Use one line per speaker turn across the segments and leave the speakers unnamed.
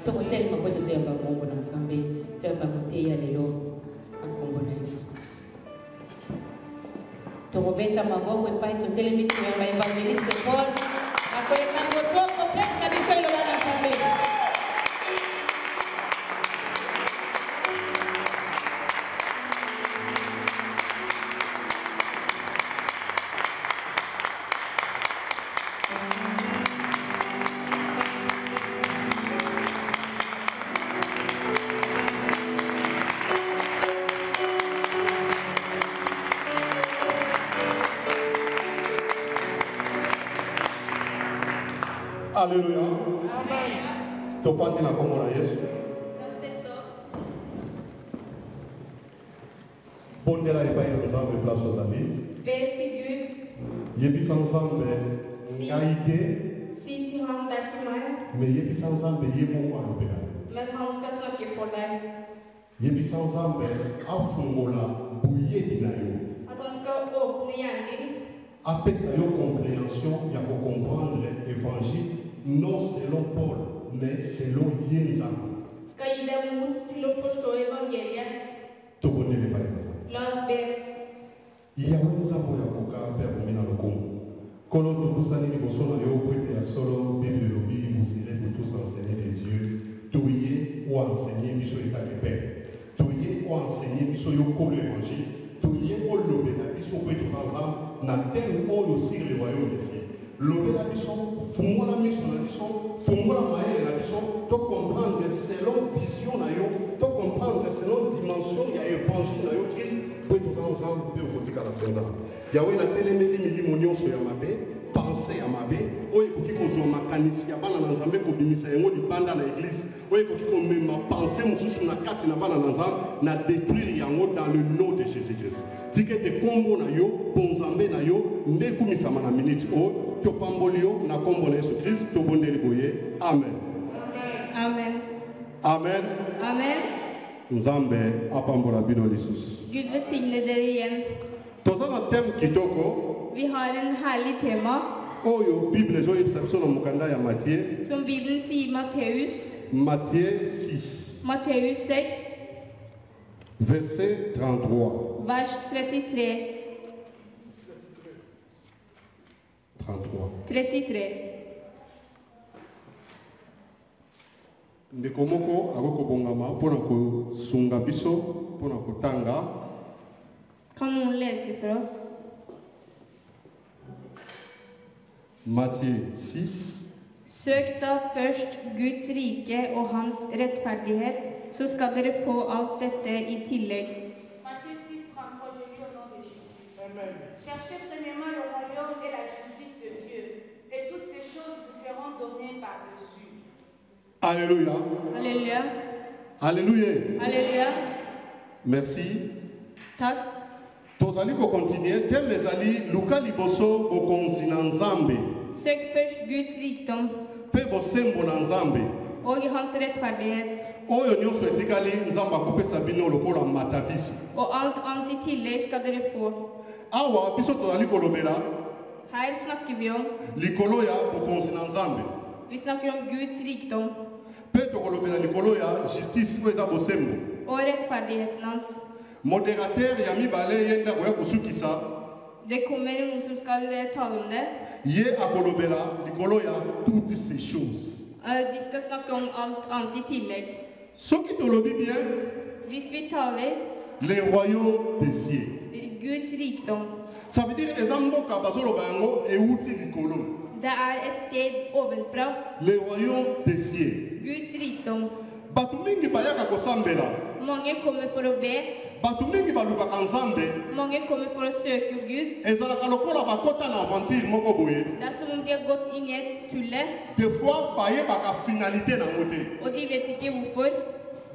Tokotel makoto to yamba Mungu na nzambe to yamba moteya lelo akombo na Yesu. Tokobeta maboko epai totelemi to yamba evangeliste Paul akoleka ngozo complexe na biso lelo na nzambe.
Alléluia. Amen. Tofandi na kombo na Yesu. Pondela epai na Nzambe place ozali.
Be til Gud.
Yebisa Nzambe ngai te.
Si til ham det er ikke meg.
Mais yebisa Nzambe ye moko alobela.
Men han skal snakke for deg.
Yebisa Nzambe afungola boyebi na yo.
At han skal åpne hjernen din.
Apesa yo compréhension ya ko comprendre l'évangile non selon Paul mais selon Nzambe.
Skal gi deg mot til å forstå evangeliet.
Tobonele pa Nzambe.
La oss be.
Yawe Nzambe ya koka pe bomina lokomo. Kolo tobusani liboso na yo po ete ya solo Bible lobi vous serez pour tous enseignés de Dieu. Toye ou enseigner biso ekake père. Toye ou enseigner biso yo comme l'évangile. Toye o lobe na biso po ete Nzambe na terme oyo sur le royaume des cieux. Lobe na biso fungola miso na biso fungola maele na biso to comprendre selon vision na yo to comprendre selon dimension ya évangile na yo Christ po ete Nzambe pe okotika na senza. Yawe na telemeli milimo nyonso ya mabe pensée ya mabe oyo ekoki kozwa makanisi ya bana na Nzambe kobimisa yango libanda na église oyo ekoki komema pensée mosusu na kati na bana na Nzambe na détruire yango dans le nom de Jésus-Christ. Tikete kombo na yo ponzambe na yo nde kumisama na minute o to pamboli yo na kombo na Yesu Christ to bondeli boye. Amen.
Amen.
Amen.
Amen.
Nzambe apambola bino lisusu.
Gud velsigne dere igjen.
Tozana thème kitoko.
Vi har en herlig tema.
Oyo Bible zo yebisa biso na mokanda ya Matthieu.
Som Bibelen sier Matteus.
Matthieu 6.
Matteus 6.
Verset 33.
Vers 33. 33.
Ndeko moko akokobongama mpona kosunga biso mpona kotanga.
Kan noen lese for oss?
Matthieu 6.
Søk da først Guds rike og hans rettferdighet, så skal dere få alt dette i tillegg.
Matthieu 6, 33, je lis au nom de Jésus. Amen. Cherchez premièrement le royaume et la justice de Dieu, et toutes ces choses vous seront données par-dessus.
Alléluia.
Alléluia.
Alléluia.
Alléluia.
Merci.
Takk.
Tozali ko continuer thème ezali luka liboso bokonzi na Nzambe.
Søk først Guds rikdom
Pe bosembo na Nzambe.
og hans rettferdighet,
Oyo nyonso etikali Nzambe akopesa bino lokola matabisi.
og alt annet i tillegg skal dere få.
Awa biso tozali kolobela
Her snakker vi om,
likolo ya bokonzi na Nzambe.
vi snakker om Guds rikdom
Pe tokolobela likolo ya justice oyo eza bosembo.
og rettferdigheten hans.
Modérateur ya mibale ye nda koya kosukisa
Det kommer noen som skal tale om det.
ye akolobela likolo ya toutes ces choses.
De skal snakke om alt annet i tillegg.
Soki tolobi bien
Hvis vi taler
le royaume des cieux.
Guds rikdom,
Ça veut dire eza mboka bazoloba yango euti likolo.
det er et sted ovenfra.
Le royaume des cieux.
Guds rikdom.
Bato mingi bayaka kosambela.
Mange kommer for å be.
Bato mingi balukaka Nzambe.
Mange kommer for å søke Gud.
Ezalaka lokola bakota na aventure moko boye.
Det er som om de har gått inn i et tulle,
Des fois bayebaka finalité na yango te.
og de vet ikke hvorfor.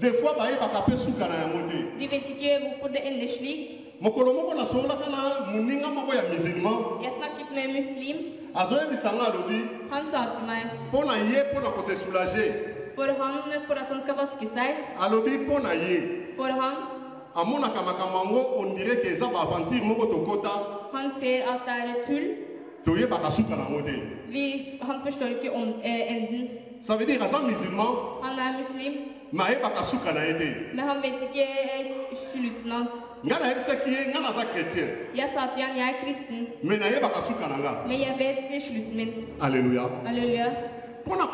Des fois bayebaka pe suka na yango te.
De vet ikke hvorfor det ender slik.
Mokolo moko nasololaka na moninga moko ya musulman.
Jeg snakket med en muslim.
Azoyebisanga alobi
Han sa til meg,
mpo na ye mpo na kose soulager.
for at han skal vaske seg,
Alobi mpo na ye
for han
amonaka makambo yango on dirait que eza baaventure moko tokota.
ser at det er et tull. Han forstår ikke enden.
Ça veut dire que les musulmans,
Han er muslim, men han vet ikke slutten hans. Jeg sa til han, jeg er kristen, men jeg vet slutten min.
Alléluia.
Halleluja.
Pour la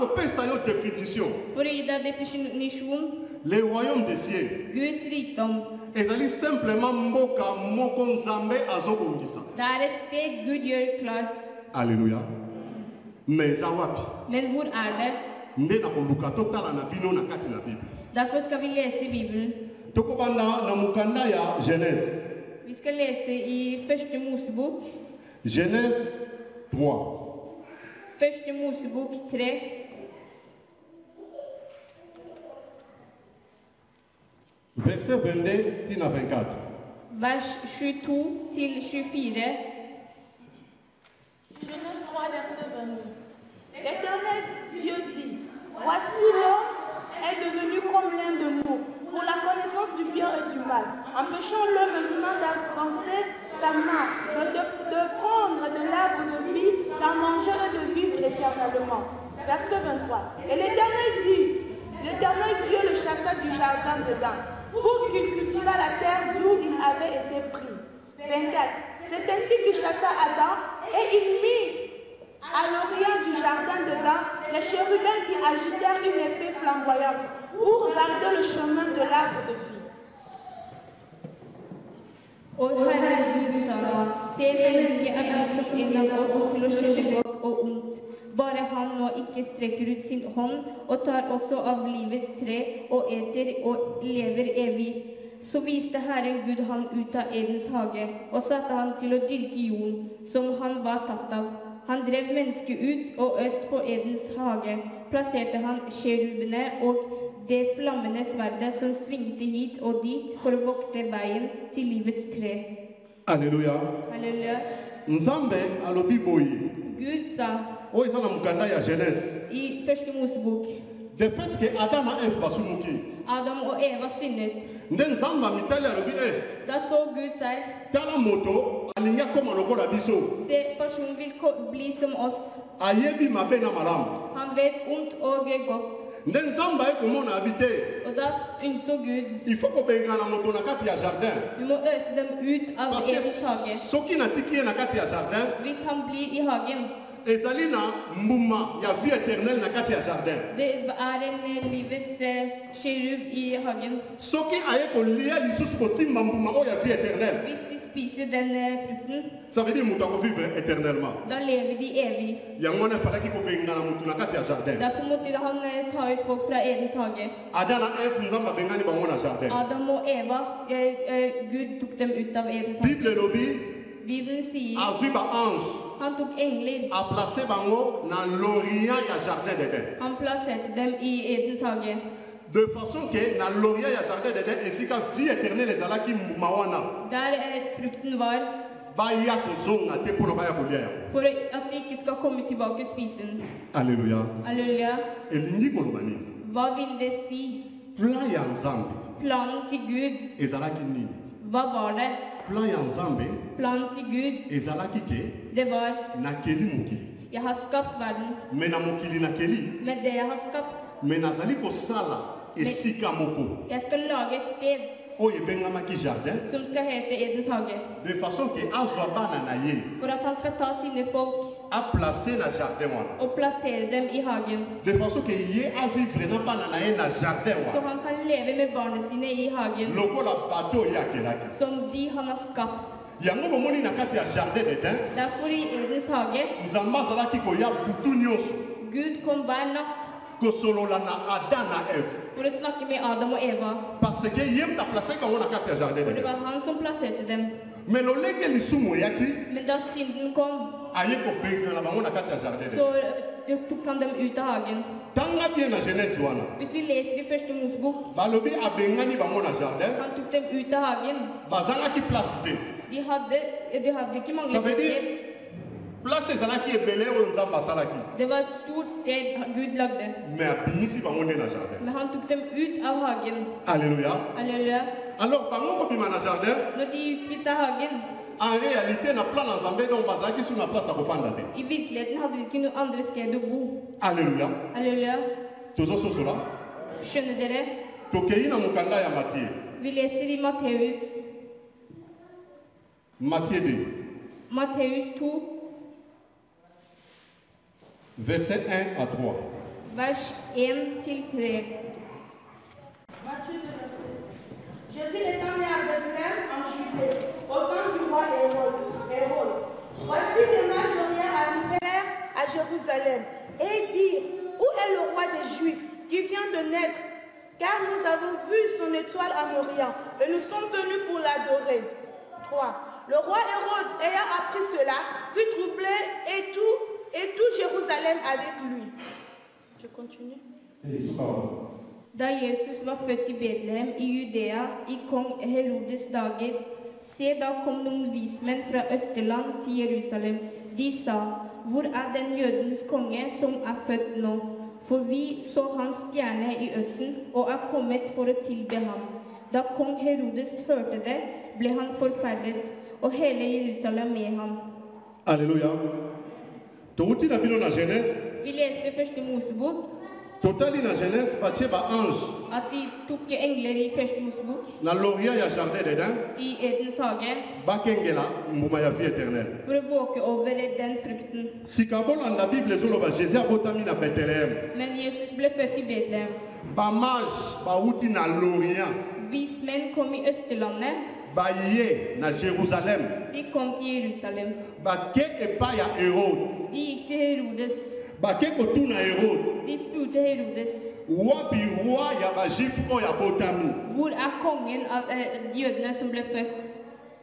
définition,
For å gi deg definisjon,
le royaume des cieux,
Guds rikdom,
ezali simplement mboka moko nzambe azobongisa.
det er et sted Gud gjør klart.
Alléluia. Mais awapi.
Men hvor er det?
Nde na koluka totala na bino na kati na Bible.
Derfor skal vi lese i Bibelen.
Tokobanda na mukanda ya Genèse.
Vi skal lese i Første Mosebok.
Genèse 3.
Første Mosebok 3.
Verset 22 til 24.
Vers 22 til 24.
Genèse 3, verset 22. L'Éternel Dieu dit, voici l'homme est devenu comme l'un de nous, pour la connaissance du bien et du mal. Empêchons l'homme maintenant d'avancer sa main, de prendre de l'arbre de vie, d'en manger et de vivre éternellement. Verset 23. Et l'Éternel dit, l'Éternel Dieu le chassa du jardin d'Éden, pour qu'il cultivât la terre d'où il avait été pris. 24. C'est ainsi qu'il chassa Adam et il mit à l'orient du jardin d'Éden les chérubins qui agitèrent une épée flamboyante pour garder le chemin de l'arbre de vie.
Og Herren Gud sa, se, mennesket er blitt som en av oss til å skjønne godt og ondt. Bare han nå ikke strekker ut sin hånd og tar også av livets tre og eter og lever evig. Så viste Herren Gud han ut av Edens hage og satte han til å dyrke jorden, som han var tatt av. Han drev mennesket ut, og øst for Edens hage plasserte han cherubene og det flammende sverdet som svingte hit og dit for å vokte veien til livets tre.
Alléluia.
Halleluja.
Nzambe alobi boye.
Gud sa
O isa na mukanda ya Genèse.
i Første Mosebok,
De fait que Adam na Eve basumuki.
Adam og Eva syndet.
Nde nzambe mitali alobi
Da så Gud seg,
tala moto alingi akoma lokola biso.
se, personen vil bli som oss.
Ayebi mabe na malamu.
Han vet ondt og godt.
Nde nzambe ayekomona habite.
Og da innså Gud,
Il faut kobengana moto na kati ya jardin.
du må øse dem ut av
Parce
Edens hage.
que soki natiki ye na kati ya jardin,
Hvis han blir i hagen,
ezali na mbuma ya vie éternelle na kati ya jardin.
det er en livets cherub i hagen.
Soki aye kolia lisusu kosimba mbuma oyo ya vie éternelle,
Hvis de spiser den frukten,
ça veut dire moto akovivre éternellement.
da lever de evig.
Yango wana efalaki kobengana motu na kati ya jardin.
Derfor måtte han ta ut folk fra Edens hage.
Adam na Eve nzambe abengani bango na jardin.
Adam og Eva, Gud tok dem ut av Edens hage.
Bible elobi
Bibelen sier,
azwi baange
han tok engler.
aplace bango na l'orient ya jardin d'Eden.
Han plasserte dem i Edens hage.
De façon que na l'orient ya jardin d'Eden esika vie éternelle ezalaki mbuma wana
Der frukten var,
baya kozonga te mpona baya kolia yango.
for at de ikke skal komme tilbake og spise den.
Alléluia.
Halleluja.
Elingi koloba nini?
Hva vil det si?
Plan ya nzambe
Planen til Gud,
ezalaki nini?
hva var det?
Plan ya nzambe
Planen til Gud,
ezalaki ke
det var,
nakeli mokili.
jeg har skapt verden,
Me na mokili nakeli,
men det jeg har skapt,
me nazali kosala esika moko
jeg skal lage et sted
oyo ebengamaki jardin,
som skal hete Edens hage,
de façon ke azwa bana na ye
for at han skal ta sine folk
aplace na jardin wana,
og plassere dem i hagen,
de façon ke ye avivre na bana na ye na jardin
så
wana
han kan leve med barna sine i hagen,
lokola bato oyo akelaki.
som de han har skapt.
Yango bomoni na kati ya jardin d'Eden,
Derfor i Edens hage,
nzambe azalaki koya butu nyonso
Gud kom hver natt
kosolola na Adam na Eve,
for å snakke med Adam og Eva,
parce que ye mutu aplace bango na kati ya jardin
for det
d'Eden.
var han som plasserte dem.
Mais lolenge lisumu eyaki
Men da synden kom,
aye kobengana bango na kati ya jardin
så
d'Eden.
tok han dem ut av hagen.
Tanga bien na Genèse wana
Hvis vi leser i Første Mosebok,
balobi abengani bango na jardin,
han tok dem ut av hagen.
bazalaki place te.
De hadde ikke mange
Ça veut dire
sted.
place ezalaki ebele oyo nzambe asalaki,
Det var et stort sted Gud lagde.
mais abimisi bango nde na jardin.
Men han tok dem ut av hagen.
Alléluia.
Halleluja.
Alors bango kobima na jardin,
Når de gikk ut av hagen,
En réalité, na plan ensemble donc bazaki sur na place à kofanda te.
I virkeligheten hadde de ikke noe andre sted å bo.
Alléluia.
Halleluja.
Tozo sosola.
Skjønner dere?
Tokei na mukanda ya Matthieu.
Vi leser i Matteus.
Matthieu 2.
Matteus 2,
Verset 1 à 3.
vers 1-3.
Matthieu 2, verset. Jésus étant né à Bethléem en Judée, au temps du roi Hérode. Voici des mages d'Orient arrivèrent à Jérusalem et dirent, où est le roi des Juifs qui vient de naître? Car nous avons vu son étoile en Orient et nous sommes venus pour l'adorer. 3. Le roi Hérode, ayant appris cela, fut troublé et tout Jérusalem avec lui. Je continue.
Da Jesus var født i Betlehem i Judea i kong Herodes dager, se da kom noen vismenn fra Østerland til Jerusalem. De sa, hvor er den jødenes konge som er født nå? For vi så hans stjerne i østen og er kommet for å tilbe ham. Da kong Herodes hørte det, ble han forferdet, og hele Jerusalem med ham.
Alléluia. Touti na bino na Genèse.
Vi leste første Mosebok,
Totali na Genèse patie ba ange.
at de tok engler i første Mosebok,
Na Loria ya jardin d'Eden.
i Edens hage,
Bakengela mbuma ya vie éternelle.
for å våke over den frukten.
Sikabolo na Bible ezoloba Jésus abotami na Bethléem.
Men Jesus ble født i Betlehem.
Ba mage bauti na Lorient.
Vismenn kom i Østerlandet,
Baye na Jérusalem.
de kom til Jerusalem.
Bake epa ya Hérode.
De gikk til Herodes.
Bake kotuna Hérode.
De spurte Herodes,
Wapi roi ya ba juif o ya botami.
hvor er kongen av jødene som ble født?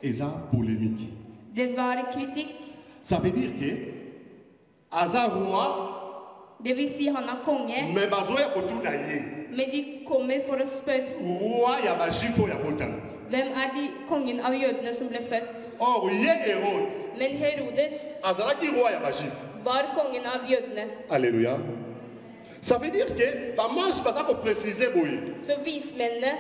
Eza polémique.
Det var kritikk.
Ça veut dire que aza roi
Det vil si han er konge,
mais bazoya kotuna ye.
men de kommer for å spørre,
Roi ya ba juif o ya botami.
hvem er de kongen av jødene som ble født?
Or ye Hérode
Men Herodes
azalaki roi ya ba juif.
var kongen av jødene.
Alléluia. Ça veut dire que ba mage baza ko préciser boye.
Så vismennene,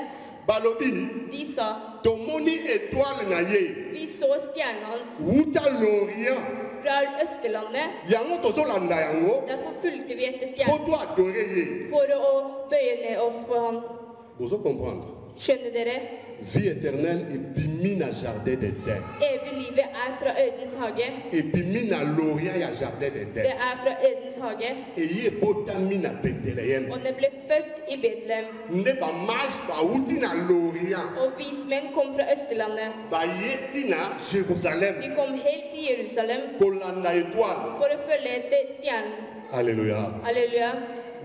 Balobi
de sa,
tomoni étoile na ye.
vi så stjernen hans
Wuta Lorient.
fra Østerlandet,
Yango tozolanda yango.
derfor fulgte vi etter
Po
stjernen
to adore ye.
for å bøye ned oss for han.
Bozo comprendre.
Skjønner dere?
Vie éternelle et bimi na jardin d'Éden.
Evig livet er fra Ødens hage.
Et bimi na Lorient ya jardin
Det
d'Éden.
er fra Ødens hage,
Et ye botami na Bethléem.
og det ble født i Betlehem.
Nde ba mage ba wuti na Lorient.
Og vismenn kom fra Østerlandet.
Ba yeti na Jérusalem.
De kom helt til Jerusalem
Kolanda étoile.
for å følge etter stjernen.
Alléluia.
Halleluja.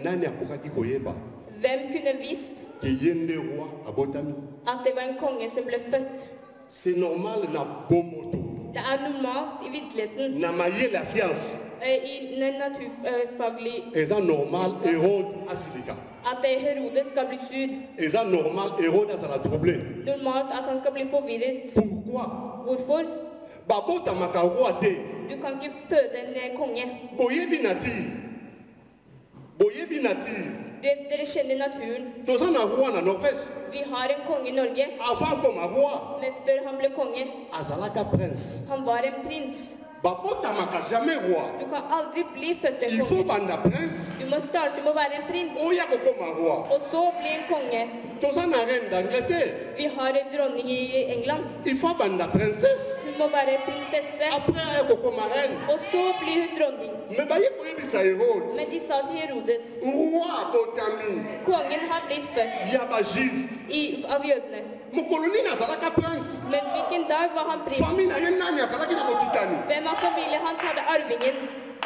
Nani akokaki koyeba
Hvem kunne visst
ke ye nde roi abotami?
at det var en konge som ble født?
C'est normal na bomoto.
Det er normalt i virkeligheten,
Na mayele ya science.
i den naturfaglig,
Eza normal Hérode asilika.
at Herodes skal bli sur.
Eza normal Hérode azala troublé.
Normalt at han skal bli forvirret.
Pourquoi?
Hvorfor?
Babotamaka roi te.
Du kan ikke føde en konge.
Boyebi na ti. Boyebi na ti.
Dere kjenner naturen.
Toza na roi na Norvège.
Vi har en konge i Norge,
Avant comme roi,
men før han ble konge,
azalaka prince.
han var en prins.
Babotamaka jamais roi.
Du kan aldri bli født en
Il faut
konge.
banda prince.
Du må starte med å være en prins,
Oya kokoma roi.
og så bli en konge.
Toza na reine d'Angleterre.
Vi har en dronning i England.
Il faut banda princesse.
Hun må være en prinsesse,
Après aya kokoma reine.
og så blir hun dronning.
Mais baye koyebisa Hérode.
Men de sa til Herodes,
Roi abotami.
kongen har blitt født
Ya ba juif.
av jødene.
Mokolo nini azalaka prince.
Men hvilken dag var han prins?
Famille na ye nani azalaki na kokitani.
Hvem av familien hans hadde arvingen?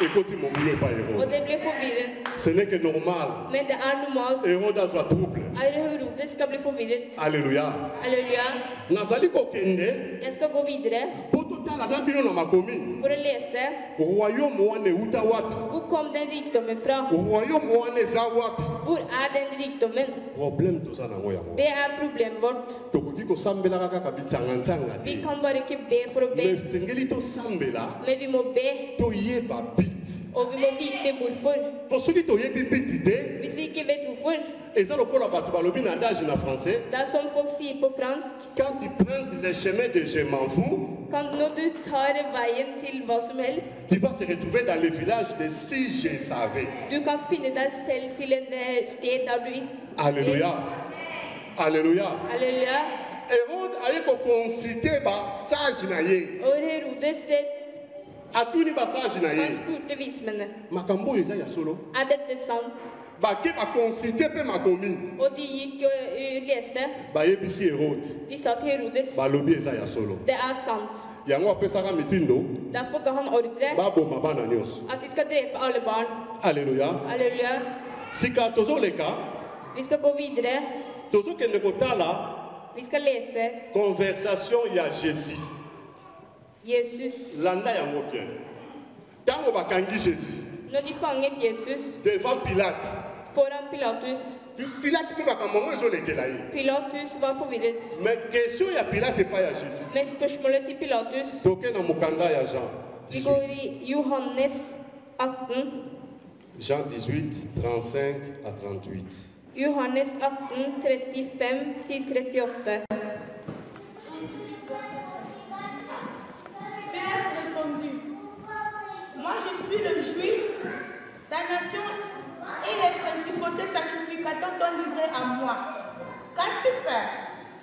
Ekoti mobulu epa
Og
Hérode.
det ble forvirret.
Ce n'est que normal.
Men det er normalt.
Hérode azwa trouble.
Herodes skal bli forvirret.
Alléluia.
Halleluja.
Nazali kokende
Jeg skal gå videre
po totala na bino na makomi.
for å lese.
Royaume wana euta wapi?
Hvor kom den rikdommen fra?
Royaume wana eza wapi?
Hvor er den rikdommen?
Problème toza nango yango.
Det er problemet vårt.
Tokoki kosambelaka kaka bitsanga-ntsanga
Vi
te.
kan bare ikke be for å be,
Mais tosengeli tosambela
men vi må be
toyeba bit.
Og vi må vite hvorfor.
Pour ceux qui ont eu bit idée,
Hvis vi ikke vet hvorfor,
et ça le pour la batubalobi n'adage en français,
det er som folk sier på fransk,
quand ils prennent le chemin de je m'en fous,
når du tar veien til hva som helst,
tu vas se retrouver dans le village de si je savais.
du kan finne deg selv til en sted der du ikke...
Alléluia. Alléluia.
Halleluja.
Hérode a eu pour conciter ba sage na ye.
Og Herodes,
A tout ni ba sage na
han
ye.
spurte vismennene,
Makambo eza ya solo.
er dette sant?
Ba ke ba conciter pe makomi.
Og de gikk og leste.
Ba yebisi Hérode.
De sa til Herodes,
Ba lobi eza ya solo.
det er sant.
Yango apesaka mitindo.
Derfor ga han ordre
Ba boma bana nyos.
at de skal drepe alle barn.
Alléluia.
Halleluja.
Sika tozo leka.
Vi skal gå videre.
Tozo kende kotala.
Vi skal lese
Conversation ya Jésus.
Jesus.
Landa yango bien. Tango bakangi Jésus
Når de fanget Jesus
devant Pilate.
foran Pilatus,
Pilate pe bakamongo ezolekela ye.
Pilatus var forvirret.
Mais question ya Pilate epai ya Jésus.
Men spørsmålet til Pilatus,
Toke na mokanda ya Jean
vi går
18.
i Johannes 18.
Jean 18, 35 à 38.
Johannes 18, 35 til 38.
Pilate répondit, moi je suis le juif, ta nation et les principautés sacrificateurs t'ont livré à moi. Qu'as-tu fait?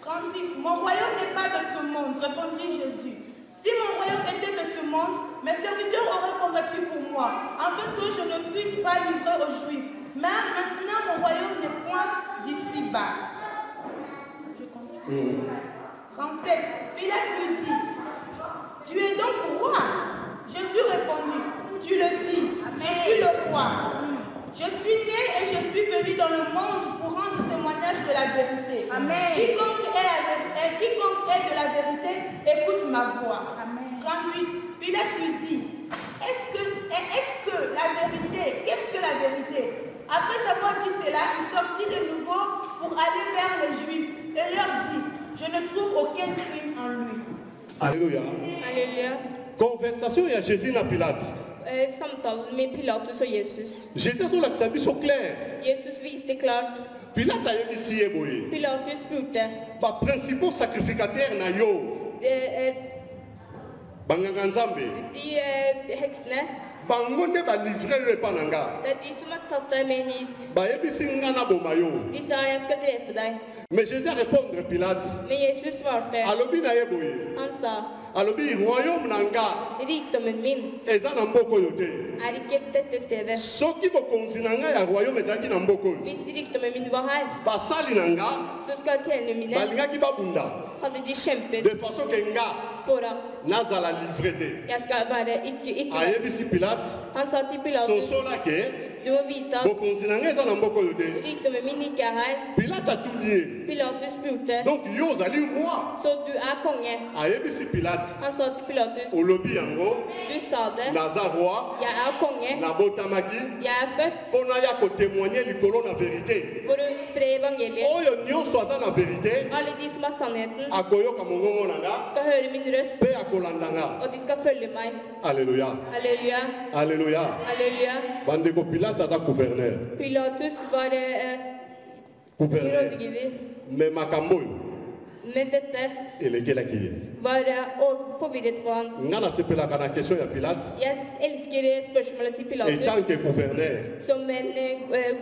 36. Mon royaume n'est pas de ce monde, répondit Jésus. Si mon royaume était de ce monde, mes serviteurs auraient combattu pour moi, afin que je ne puisse pas livrer aux Juifs. Mais maintenant mon royaume n'est point d'ici-bas. Je continue. 37. Pilate lui dit, tu es donc roi? Jésus répondit, tu le dis, je suis le roi. Je suis né et je suis venu dans le monde pour rendre témoignage de la vérité.
Amen.
Quiconque est de la vérité, écoute ma voix.
Amen.
38. Pilate lui dit, est-ce que la vérité, qu'est-ce que la vérité? Après avoir dit cela, il sortit de nouveau pour aller vers les Juifs et leur dit, je ne trouve aucun crime en lui.
Alléluia.
Halleluja.
Conversation ya Jésus na Pilate.
Samtalen med Pilatus og Jesus.
Jésus azolakisa biso clair.
Jesus viste klart.
Pilate ayebisi ye boye.
Pilatus spurte,
Baprincipaux sacrificataire na yo. Banganga nzambe.
de heksene,
Bango nde balivre yo epa na nga.
det er de som har tatt deg med hit.
Bayebisi nga na boma yo.
De sa, jeg skal drepe deg.
Mais Jésus a répondre Pilate.
Men Jesus svarte,
Alobi na ye boye.
han sa,
Alobi royaume na nga
rikdommen min
eza na mboko yo te.
er ikke dette stedet.
Soki bokonzi na nga ya royaume ezalaki na mboko yo.
Hvis rikdommen min var her,
Basali na nga
så skal tjenerne mine,
balingaki babunda.
hadde de kjempet
De façon ke nga
for at
nazala livre te.
jeg skal være ikke
Ayebisi Pilate.
Han sa til Pilatus,
Sosola ke
du må vite at
bokonzi na nga eza na mboko yo te.
rikdommen min ikke er her.
Pilate atuni ye.
Pilatus spurte,
Donc yo ozali roi.
så du er konge?
Ayebisi Pilate.
Han sa til Pilatus,
Olobi yango
du sa det,
naza roi.
jeg er konge,
Nabotamaki.
jeg er født
Mpona ya kotémoigner likolo na vérité.
for å spre evangeliet.
Oyo nyonso aza na vérité
Alle de som har sannheten,
akoyoka mongongo na nga
skal høre min røst,
mpe akolanda nga.
og de skal følge meg.
Alleluya.
Halleluja,
Alleluya.
halleluja.
Bandeko Pilate aza gouverneur.
Pilatus var
Gouverneur.
rådgiver,
Mais makambo oyo
men dette
elekelaki ye.
var forvirret for han.
Nga nasepelaka na question ya Pilate.
Jeg elsker spørsmålet til
Etant
Pilatus.
que gouverneur
Som en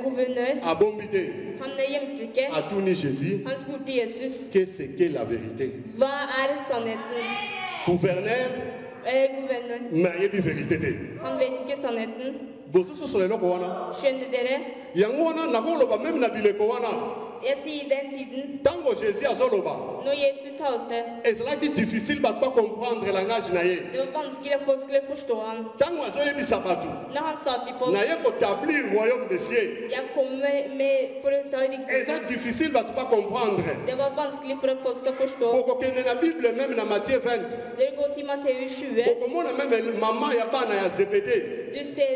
guvernør,
abombi te
han gjemte ikke.
atuni Jésus
Han spurte Jesus,
qu'est ce qu'est la vérité.
hva er sannheten?
Gouverneur
Guvernør,
me ayebi vérité te.
han vet ikke sannheten.
bozososola eloko wana
Skjønner dere?
yango wana nakoloba meme na bileko wana
Jeg sier den tiden,
ntango jésus azoloba
når Jesus talte,
ezalaki difficile bato bacomprendre langage na ye
det var vanskelig at folk skulle forstå han.
ntango azoyebisa bato
Når han sa til folk,
naye kotablir royaume de cieux
jeg kommer med for å ta riktig.
eza difficile bato bacomprendre
Det var vanskelig for at folk skal forstå.
bokokende na bible meme na Matthieu 20
Dere går til Matteus 20,
bokomona meme mama ya bana ya zebede
Du ser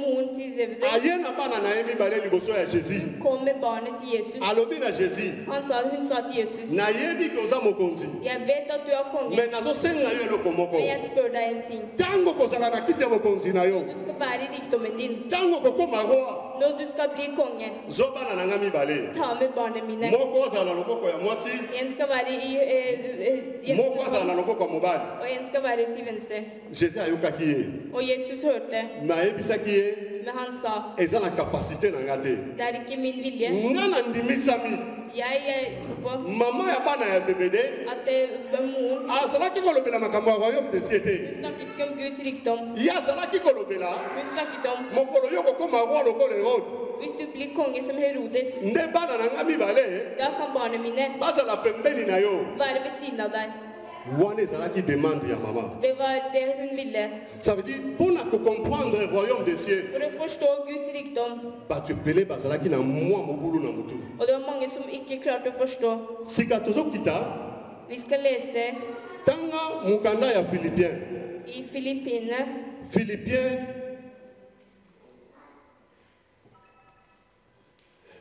moren til Zebedee.
Aye na bana na yemi bale liboso ya Jésus.
Hun kom med barnet til Jesus.
Alobi na Jésus.
Hun sa til Jesus.
Na yebi koza mokonzi.
Jeg vet at du er konge,
Mais nazo senga yo eloko moko.
men jeg spør deg en ting.
Tango kozala na kiti ya mokonzi na yo.
Du skal være i rikdommen din.
Tango kokoma roi.
Når du skal bli konge,
Zobana na nga mibale.
ta med barna mine.
Moko azala na loboko ya mwasi.
En skal være i
Moko azala na
hånd,
loboko ya mobali.
og en skal være til venstre.
Jésus ayokaki ye.
Og Jesus hørte,
Nayebisaki ye
men han sa,
eza na kapasité na nga te.
det er ikke min vilje.
Nga na ndimisami.
Jeg tror på
Mama ya bana ya Zebede
at moren
azalaki kolobela makambo ya royaume de cieux te.
hun snakket ikke om Guds rikdom.
Ye azalaki kolobela
Hun snakket om,
mokolo yo kokoma roi lokola Herode.
hvis du blir konge som Herodes,
Nde bana na nga mibale
da kan barna mine
bazala pembeni na yo.
være ved siden av deg.
Wana ezalaki demande ya mama.
Det var det hun ville.
Ça veut dire mpona kocomprendre royaume des cieux
For å forstå Guds rikdom.
bato ebele bazalaki na mwa mobulu na motu.
Og det var mange som ikke klarte å forstå.
Sika tozokita
Vi skal lese
tanga mokanda ya Philipien.
i Filippine,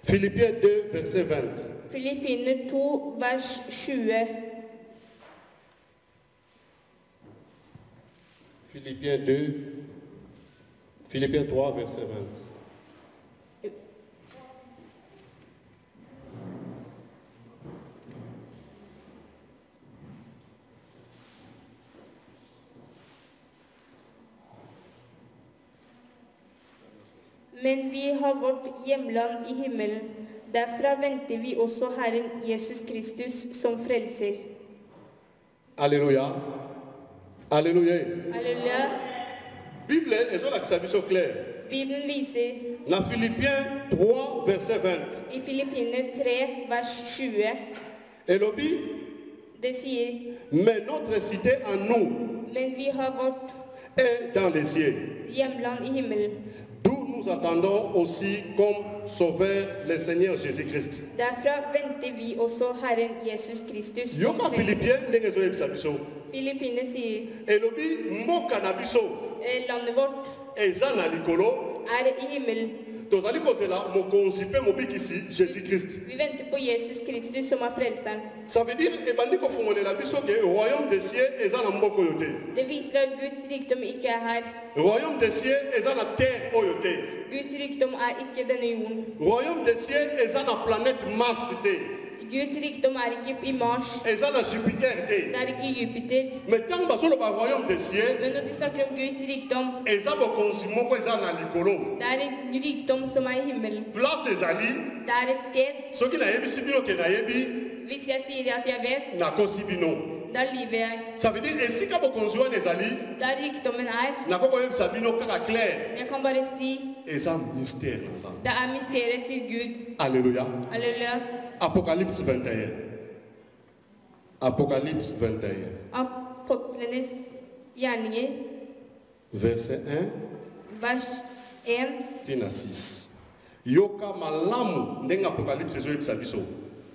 Philippiens 2 verset 20.
Filippine 2, vers 20.
Philippiens 3 verset 20.
Men vi har vårt hjemland i himmelen. Derfra venter vi også Herren Jesus Kristus som frelser.
Alléluia. Alléluia.
Halleluja.
Bible ezolakisa biso clair.
Bibelen viser
Na Philippiens 3 verset 20.
i Filippine 3, vers 20,
Elobi,
det sier,
mais notre cité en nous
men vi har vårt
est dans les cieux,
hjemland i himmelen.
d'où nous attendons aussi comme sauveur le Seigneur Jésus-Christ.
Derfra venter vi også Herren Jesus Kristus som
Yoka
frelser.
Philippiens ndenge ezoyebisa biso.
Filippine sier,
Elobi mboka na biso
landet vårt
eza na likolo,
er i himmelen.
tozali kozela mokonzi mpe mobikisi Jésus-Christ.
Vi venter på Jesus Kristus som er frelseren.
Ça veut dire ebandi kofongolela biso ke royaume des cieux eza na mboka oyo te.
Det viser at Guds rikdom ikke er her.
Royaume des cieux eza na terre oyo te.
Guds rikdom er ikke denne jorden.
Royaume des cieux eza na planète Mars te.
Guds rikdom er ikke i Mars.
Eza na Jupiter te.
Det er ikke i Jupiter.
Mais ntango bazoloba royaume des cieux
Men når de snakker om Guds rikdom,
eza bokonzi moko eza na likolo.
det er en rikdom som er i himmelen.
Place ezali
Det er et sted.
soki nayebisi bino ke nayebi
Hvis jeg sier at jeg vet,
nakosi bino.
da lyver jeg.
Ça veut dire esika bokonzi wana ezali
Der rikdommen er,
nakokoyebisa bino kaka clair
jeg kan bare si,
eza mystère na nzambe.
det er mysteriet til Gud.
Alléluia.
Halleluja.
Apocalypse 21. Apocalypse 21.
Apostlenes gjerninger,
Verset 1
vers 1.
tina 6. Yoka malamu ndenge apocalypse ezoyebisa biso.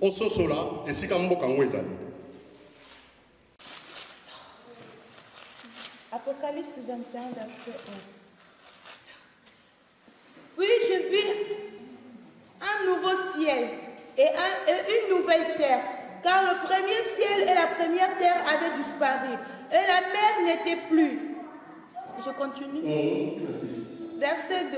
Ososola esika mboka ngo ezali.
Apocalypse 21, verset 1. Puis je vis un nouveau ciel et une nouvelle terre, car le premier ciel et la première terre avaient disparu, et la mer n'était plus. Je continue. Verset 2.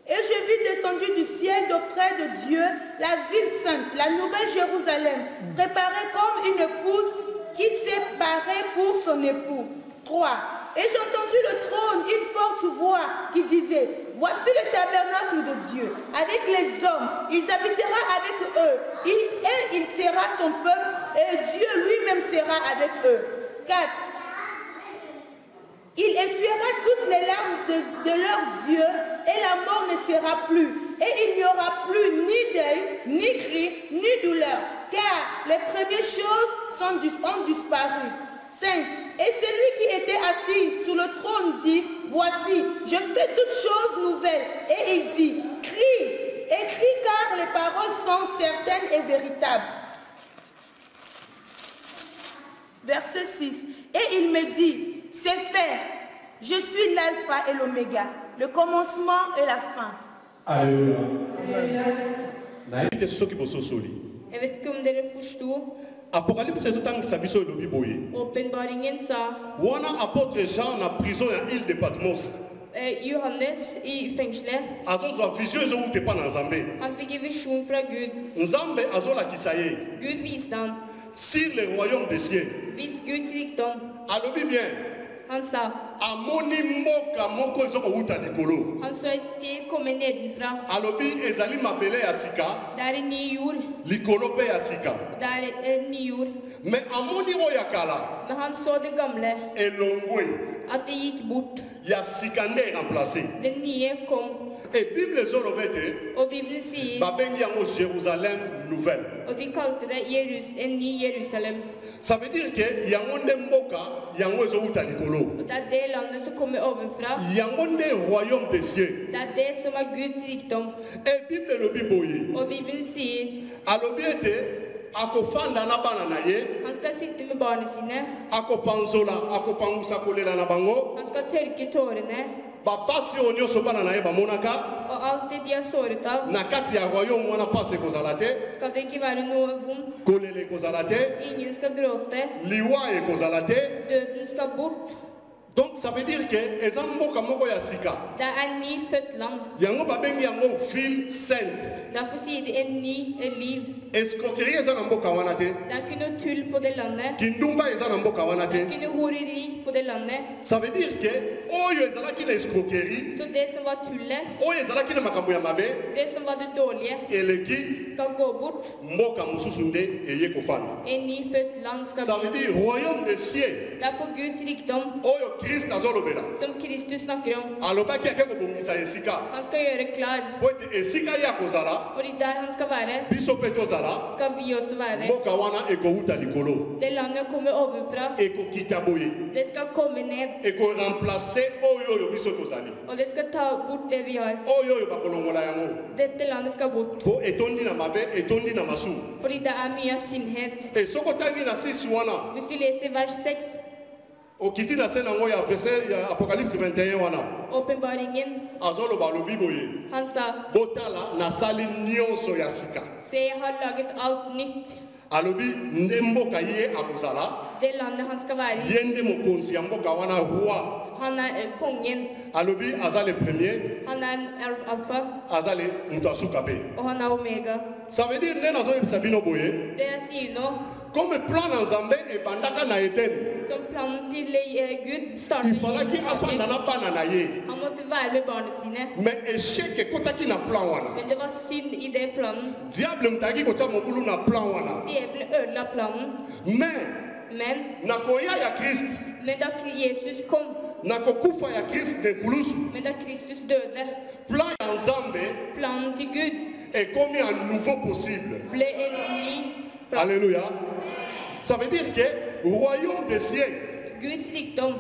Et je vis descendu du ciel d'auprès de Dieu la ville sainte, la nouvelle Jérusalem, préparée comme une épouse qui s'est parée pour son époux. 3. Et j'ai entendu le trône, une forte voix qui disait, voici le tabernacle de Dieu, avec les hommes, il habitera avec eux, et il sera son peuple, et Dieu lui-même sera avec eux. 4. Il essuiera toutes les larmes de leurs yeux, et la mort ne sera plus. Et il n'y aura plus ni deuil, ni cri, ni douleur, car les premières choses ont disparu. 5. Et celui qui était assis sur le trône dit, voici, je fais toutes choses nouvelles. Et il dit, crie, écris car les paroles sont certaines et véritables. Verset 6. Et il me dit, c'est fait. Je suis l'alpha et l'oméga, le commencement et la fin.
Alléluia.
Jeg vet ikke om dere forsto.
Apocalypse ezotangisa biso elobi boye.
Åpenbaringen sa
Wana apôtre Jean na prison ya île de Patmos.
Johannes i fengselet.
Azozwa vision ezowuta epa na Nzambe.
Han fikk en visjon fra Gud.
Nzambe azolakisa ye
Gud viste han.
sur le royaume des cieux.
Vis Guds rikdom.
Alobi bien.
Han sa.
Amoni mboka moko ezokowuta likolo.
Han så et sted komme nedenfra.
Alobi ezali mabele ya sika.
Det er en ny jord.
Likolo pe ya sika.
Det er en ny jord.
Mais amoni oyo ya kala.
Men han så det gamle.
Elongwe.
At det gikk bort.
Ya sika nde remplacé.
Det nye kom.
Et Bible ezolobete.
Og Bibelen sier.
Babengi yango Jérusalem nouvelle.
Og de kalte det en ny Jerusalem.
Ça veut dire que yango nde mboka yango ezowuta likolo.
Og det er det landet som kommer ovenfra.
Yango nde royaume des cieux.
Det er det som er Guds rikdom.
Et Bible elobi boye.
Og Bibelen sier.
Alobi ete akofanda na bana na ye.
Han skal sitte med barna sine.
Akopanzola, akopangusa kolela na bango.
Han skal tørke tårene.
Bapasi oyo nyonso bana na ye bamonaka.
Og alt det de har såret av.
Na kati ya royaume wana pasi ekozala te.
Skal det ikke være noe vondt.
Kolela ekozala te.
Ingen skal gråte.
Liwa ekozala te.
Døden skal bort.
Donc ça veut dire que eza mboka moko ya sika.
Det er nyfødt land.
Yango babengi yango ville sainte.
Derfor sier de en ny liv.
Escroquerie eza na mboka wana te.
Det er ikke noe tull på det landet.
Kindumba eza na mboka wana te.
Det er ikke noe horeri på det landet.
Ça veut dire que oyo ezalaki na escroquerie.
Så det som var tullet,
Oyo ezalaki na makambo ya mabe.
det som var det dårlige,
Eleki
skal gå bort.
mboka mosusu nde eye kofanda.
En nyfødt land skal
Ça veut
bli.
dire royaume des cieux.
Derfor Guds rikdom,
Oyo Christ azolobela.
som Kristus snakker om,
Alobaki ake kobongisa esika.
han skal gjøre klar.
Po ete esika ye akozala.
Fordi der han skal være,
Biso mpe tozala.
skal vi også være.
Mboka wana ekowuta likolo.
Det landet kommer ovenfra.
Ekokita boye.
Det skal komme ned.
Ekoremplace oyo oyo biso tozali.
Og det skal ta bort det vi har.
Oyo oyo bakolongola yango.
Dette landet skal bort.
Po etondi na mabe, etondi na masumu.
Fordi det er mye av sinnhet.
E soko tangi na 6 wana.
Hvis du leser vers 6,
Okiti na se nango ya verset ya Apocalypse 21 wana.
åpenbaringen,
Azoloba lobi boye.
han sa,
Botala nasali nyonso ya sika.
se, jeg har laget alt nytt.
Alobi nde mboka ye akozala.
Det landet han skal være i.
Ye nde mokonzi ya mboka wana roi.
Han er kongen.
Alobi aza le premier,
Han er alfa,
aza le mutu asuka pe.
og han er omega.
Ça veut dire nde nazoyebisa bino boye.
Det jeg sier nå,
Comme plan na Nzambe ebandaka na Eden.
som planen til Gud startet
Il fallaki afanda na bana na ye.
Han måtte være med barna sine.
Mais échec ekotaki na plan wana.
Men det var synd i den planen.
Diable mutaki kotia mobulu na plan wana.
Djevelen ødela planen.
Mais
Men,
nakoya ya Christ,
da Jesus kom,
nakokufa ya Christ de kulusu.
men da Kristus døde,
Plan ya Nzambe
planen til Gud
ekomi à nouveau possible.
ble en ny plan.
Alléluia. Ça veut dire que royaume des cieux.
Guds rikdom,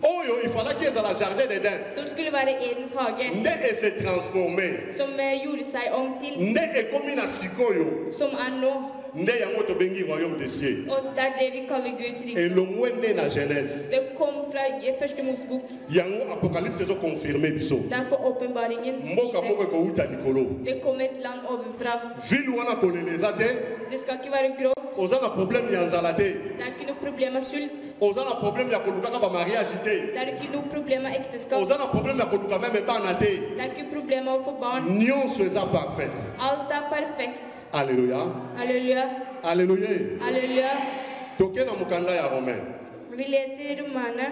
Oyo il fallaki ezala jardin d'Eden.
som skulle være Edens hage,
Nde ese transformer.
som gjorde seg om til,
Nde ekomi na sikoyo.
som er nå.
Nde yango tobengi royaume des cieux.
Og det er det vi kaller Guds rikdom.
Elongwe nde na Genèse.
Det kom fra første Mosebok.
Yango apocalypse ezo confirmer biso.
Derfor åpenbaringen
Mboka
sier
moko ekouta likolo.
det kom et land ovenfra.
Ville wana koleleza te.
Det skal ikke være gråt.
Oza na problème ya nzala te.
Det er ikke noe problem av sult.
Oza na problème ya kolukaka ba mariage te.
Det er ikke noe problem av ekteskap.
Oza na problème ya koluka meme bana te.
Det er ikke problem av å få barn.
Nyonso eza parfaite.
Alt er perfekt.
Alléluia.
Halleluja.
Alléluia.
Halleluja.
Toke na mukanda ya Romain.
Vi leser i Romane.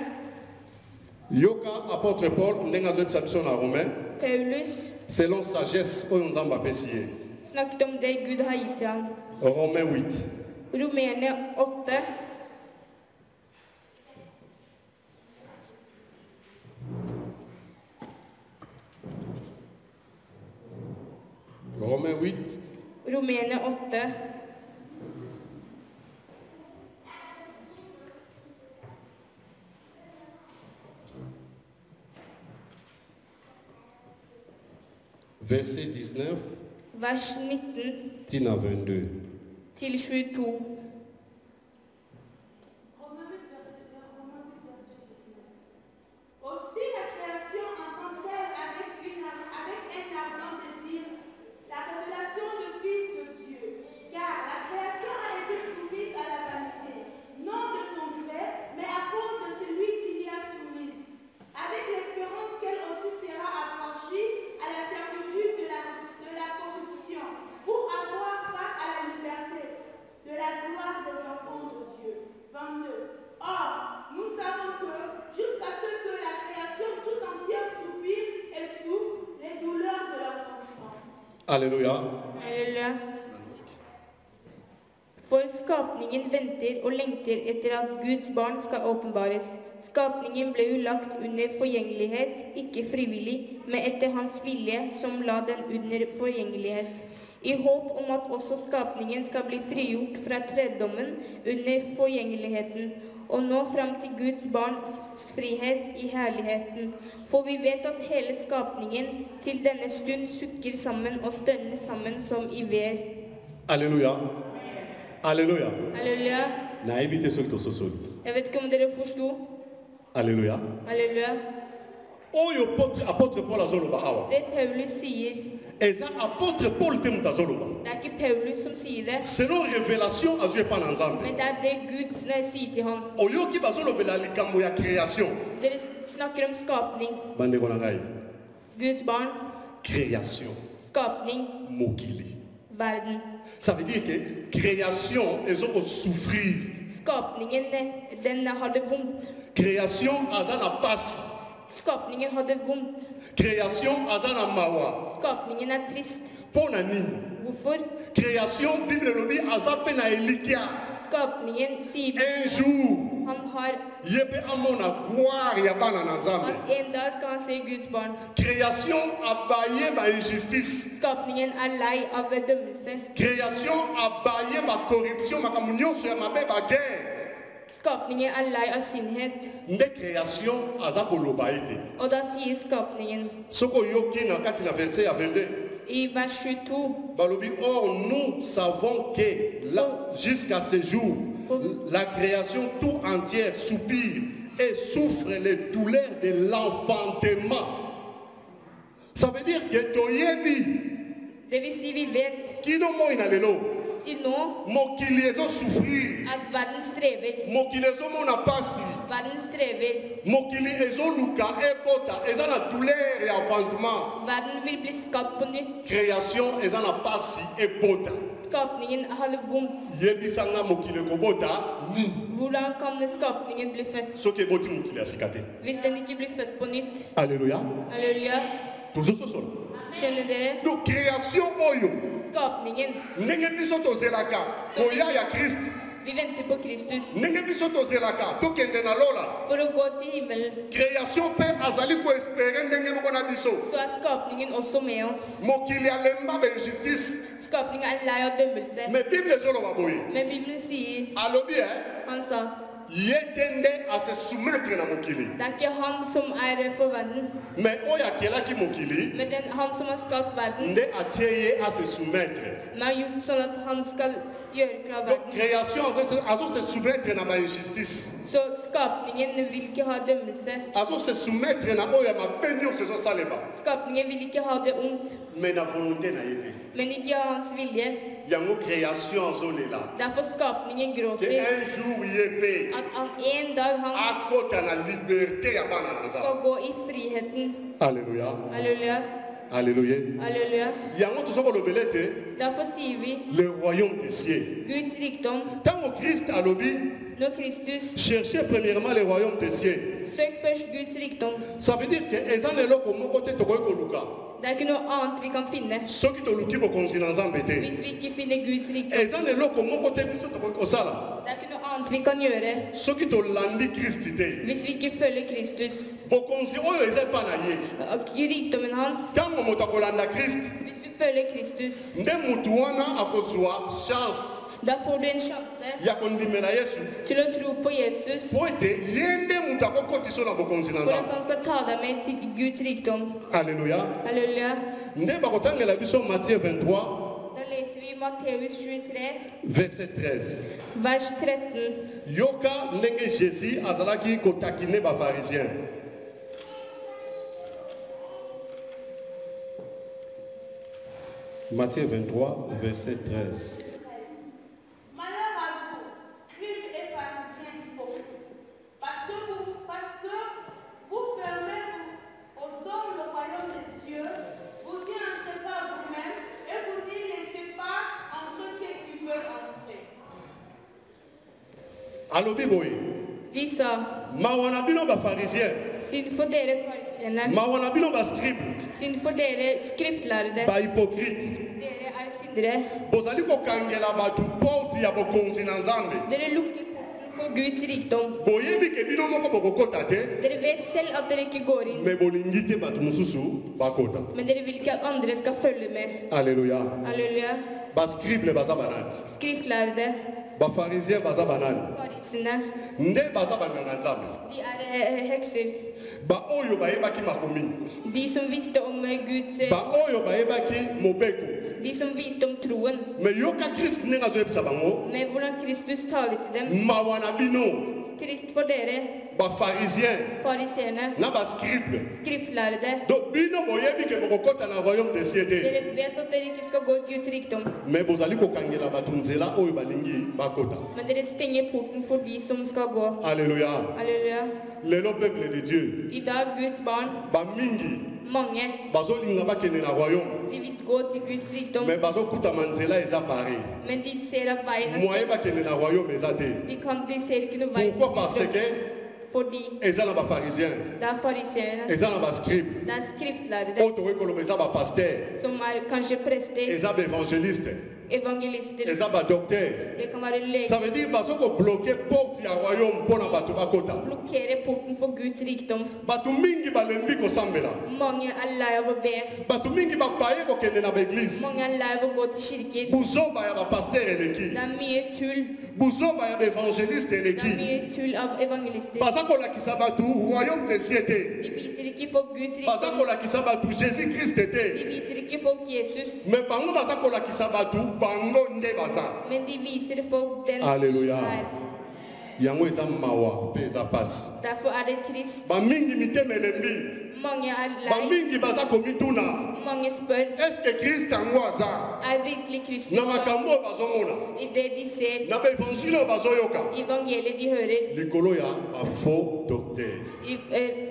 Yoka apôtre Paul ndenge azoyebisa biso na Romain.
Paulus
Selon sagesse oyo Nzambe apesi ye.
snakket om det Gud har gitt til ham.
Romain 8.
Romene 8.
Romain 8.
Romene 8.
Verset 19
Vers 19
tina 22.
til 22.
Aussi
Alléluia.
Halleluja. For skapningen venter og lengter etter at Guds barn skal åpenbares. Skapningen ble jo lagt under forgjengelighet, ikke frivillig, men etter hans vilje som la den under forgjengelighet. I håp om at også skapningen skal bli frigjort fra treddommen under forgjengeligheten, og nå fram til Guds barns frihet i herligheten. For vi vet at hele skapningen til denne stund sukker sammen og stønner sammen som i vær.
Alléluia. Alléluia.
Halleluja.
Na évité ce que tu
Jeg vet ikke om dere forsto.
Alléluia.
Halleluja.
Oyo apôtre Paul azoloba awa.
Det Paulus sier,
Eza apôtre Paul temu azoloba.
det er ikke Paulus som sier det,
Selon révélation azue pa na nzambe.
men det er det Gud sier til ham.
Oyoki bazolobela likambo ya création.
Dere snakker om skapning.
Bandeko na ngai.
Guds barn,
Création.
skapning,
Mokili.
verden.
Ça veut dire que création ezo ko souffrir.
Skapningen, den hadde vondt.
Création azana pasi.
Skapningen hadde vondt.
Création azana mawa.
Skapningen er trist.
Pona nini?
Hvorfor?
Création Bible lobi azape na elikia.
Skapningen sier
Un jour
han har
yepe amona gloire ya bana na nzambe.
at en dag skal han se Guds barn.
Création abaye ba injustice.
Skapningen er lei av dømmelse.
Création abaye ba corruption makambo nyonso ya mabe ba guerre.
Skapningen er lei av sinnhet.
Nde création aza koloba ete.
Og da sier skapningen
Soko yoki na kati na verset ya 22.
i vers 22,
Balobi, or nous savons que là, jusqu'à ce jour, la création tout entière soupire et souffre les douleurs de l'enfantement. Ça veut dire que toyebi
det vil si vi vet
kino moi na lelo
til nå
mokili ezo souffrir,
at verden strever.
mokili ezo mona pasi,
Verden strever.
mokili ezo luka ebota eza na douleur ya enfantement.
Verden vil bli skapt på nytt.
Création eza na pasi ebota.
Skapningen hadde vondt.
Yebisanga mokili kobota ni.
Hvordan kan skapningen bli født
Soki eboti mokili ya sika te.
hvis den ikke blir født på nytt?
Alléluia.
Halleluja.
Tozososola.
Skjønner dere?
Donc création oyo
Skapningen.
ndenge biso tozelaka koya ya Christ,
Vi venter på Kristus
ndenge biso tozelaka tokende na lola.
for å gå til himmelen.
Création mpe azali koespere ndenge moko na biso.
Så er skapningen også med oss.
Mokili alemba ba injustice,
Skapningen er lei av dømmelse.
mais Bible ezoloba boye.
Men Bibelen sier,
Alobi
han sa,
ye te nde ase soumettre na mokili,
det er ikke han som er for verden,
mais oyo akelaki mokili
men han som har skapt verden,
nde atie ye ase soumettre.
men har gjort sånn at han skal gjøre klar
Donc
verden.
création azo se soumettre na ba injustice,
Så skapningen vil ikke ha dømmelse.
azo se soumettre na oyo ya mabe nyonso ezosalema,
Skapningen vil ikke ha det ondt,
mais na volonté na ye te.
men ikke ha hans vilje.
Yango création azolela.
Derfor skapningen
Que
gråter
un jour ye pe
at han en dag han
akota na liberté ya bana na
skal
nzambe.
gå i friheten.
Alléluia.
Halleluja,
Alléluia.
halleluja.
Yango tozokolobela ete
Derfor sier vi
le royaume des cieux.
Guds rikdom.
Ntango Christ alobi
Når Kristus
cherchez premièrement le royaume des cieux,
søk først Guds rikdom.
ça veut dire que eza na eloko moko te tokoki koluka
Det er ikke noe annet vi kan finne
soki toluki bokonzi na nzambe te.
hvis vi ikke finner Guds rikdom.
Eza na eloko moko te biso tokoki kosala
Det er ikke noe annet vi kan gjøre
soki tolandi Kristi te.
hvis vi ikke følger Kristus.
Bokonzi oyo eza epa na ye.
Rikdommen hans,
Ntango moto akolanda Kristi,
hvis vi følger Kristus,
nde mutu wana akozwa chance
da får du en sjanse
ya kondimela Yesu
til å tro på Jesus
po ete ye nde mutu akokotisa na bokonzi na
for at
nzambe.
han skal ta deg med til Guds rikdom.
Alleluya.
Halleluja.
Nde bakotangela biso Matthieu 23
Da leser vi Matteus 23,
verset 13.
vers 13.
Yoka ndenge Jésus azalaki kotakine bafarisien. Matthieu 23 verset 13.
Malheur à vous, scribes et pharisiens hypocrites, parce que vous fermez aux hommes le royaume des cieux, vous y entrez pas vous-même et vous n'y laissez pas entre ceux qui veulent entrer.
Alobi boye.
De sa,
Mawana bino bafarisien.
siden for dere fariseere, farisene.
mawana bino bascribe
Synd for dere skriftlærde.
bahypocrite
Dere syndere.
bozali kokangela bato porte ya bokonzi na nzambe
Dere lukker porten for Guds rikdom.
boyebi ke bino moko bokokota te
Dere vet selv at dere ikke går inn,
me bolingi te bato mosusu bakota.
men dere vil ikke at andre skal følge med.
Alléluia.
Halleluja.
Bascribe baza banani,
Skriftlærde,
bafarisien baza banani,
farisene,
nde baza banganga nzambe,
de hekser.
baoyo bayebaki makomi,
De som visste om Guds,
baoyo bayebaki mobeko.
de som visste om troen.
Me yoka Kristo ndenge azoyebisa bango,
Men hvordan Kristus taler til dem.
mawa na bino
Trist for dere,
bafarisien
fariseerne,
na bascribe.
skriftlærde.
Donc bino boyebi ke bokokota na royaume des cieux te,
Dere vet at dere ikke skal gå i Guds rikdom,
me bozali kokangela bato nzela oyo balingi bakota.
men dere stenger porten for de som skal gå.
Alléluia.
Halleluja.
Lelo peuple de Dieu,
I dag, Guds barn,
bamingi
mange,
bazolinga bakende na royaume,
de vil gå til Guds rikdom,
me bazokutama nzela eza pare.
men de ser at veien er
Moye
stengt.
bakende na royaume eza te.
De ser ikke noe vei til
Pourquoi? Parce
Guds
que
rikdom. Fordi
eza na bafarisien,
det er fariseerne,
eza na bascribe,
det er skriftlærde,
oyo tokoki koloba eza bapaster,
som er kanskje prester,
eza baevangeliste,
evangelister,
eza badokter.
det kan være leger.
Ça veut dire bazokobloke porte ya royaume mpona bato bakota.
Blokkere porten for Guds rikdom.
Bato mingi balembi kosambela,
Mange er lei av å be.
bato mingi bapaye kokende na baeglise,
Mange er lei av å gå til kirker.
buzoba ya bapaster eleki,
Det er mye tull.
buzoba ya baevangeliste
Det er
eleki.
mye tull av evangelister.
Baza kolakisa bato royaume des cieux te,
De viser ikke folk Guds
baza
rikdom.
kolakisa bato Jésus Christ
De
te,
viser ikke folk Jesus.
me bango baza kolakisa bato bango nde baza.
Men de viser folk den
Halleluja.
er.
Yango eza mawa mpe eza pasi.
Derfor er det trist.
Bamingi mitema elembi,
Mange er lei.
bamingi baza komituna,
Mange spør,
eske Kristo yango aza
er virkelig Kristus
na makambo oyo bazomona,
i det de ser,
na baevangile oyo bazoyoka,
evangeliet de hører,
likolo ya bafaux docteur
i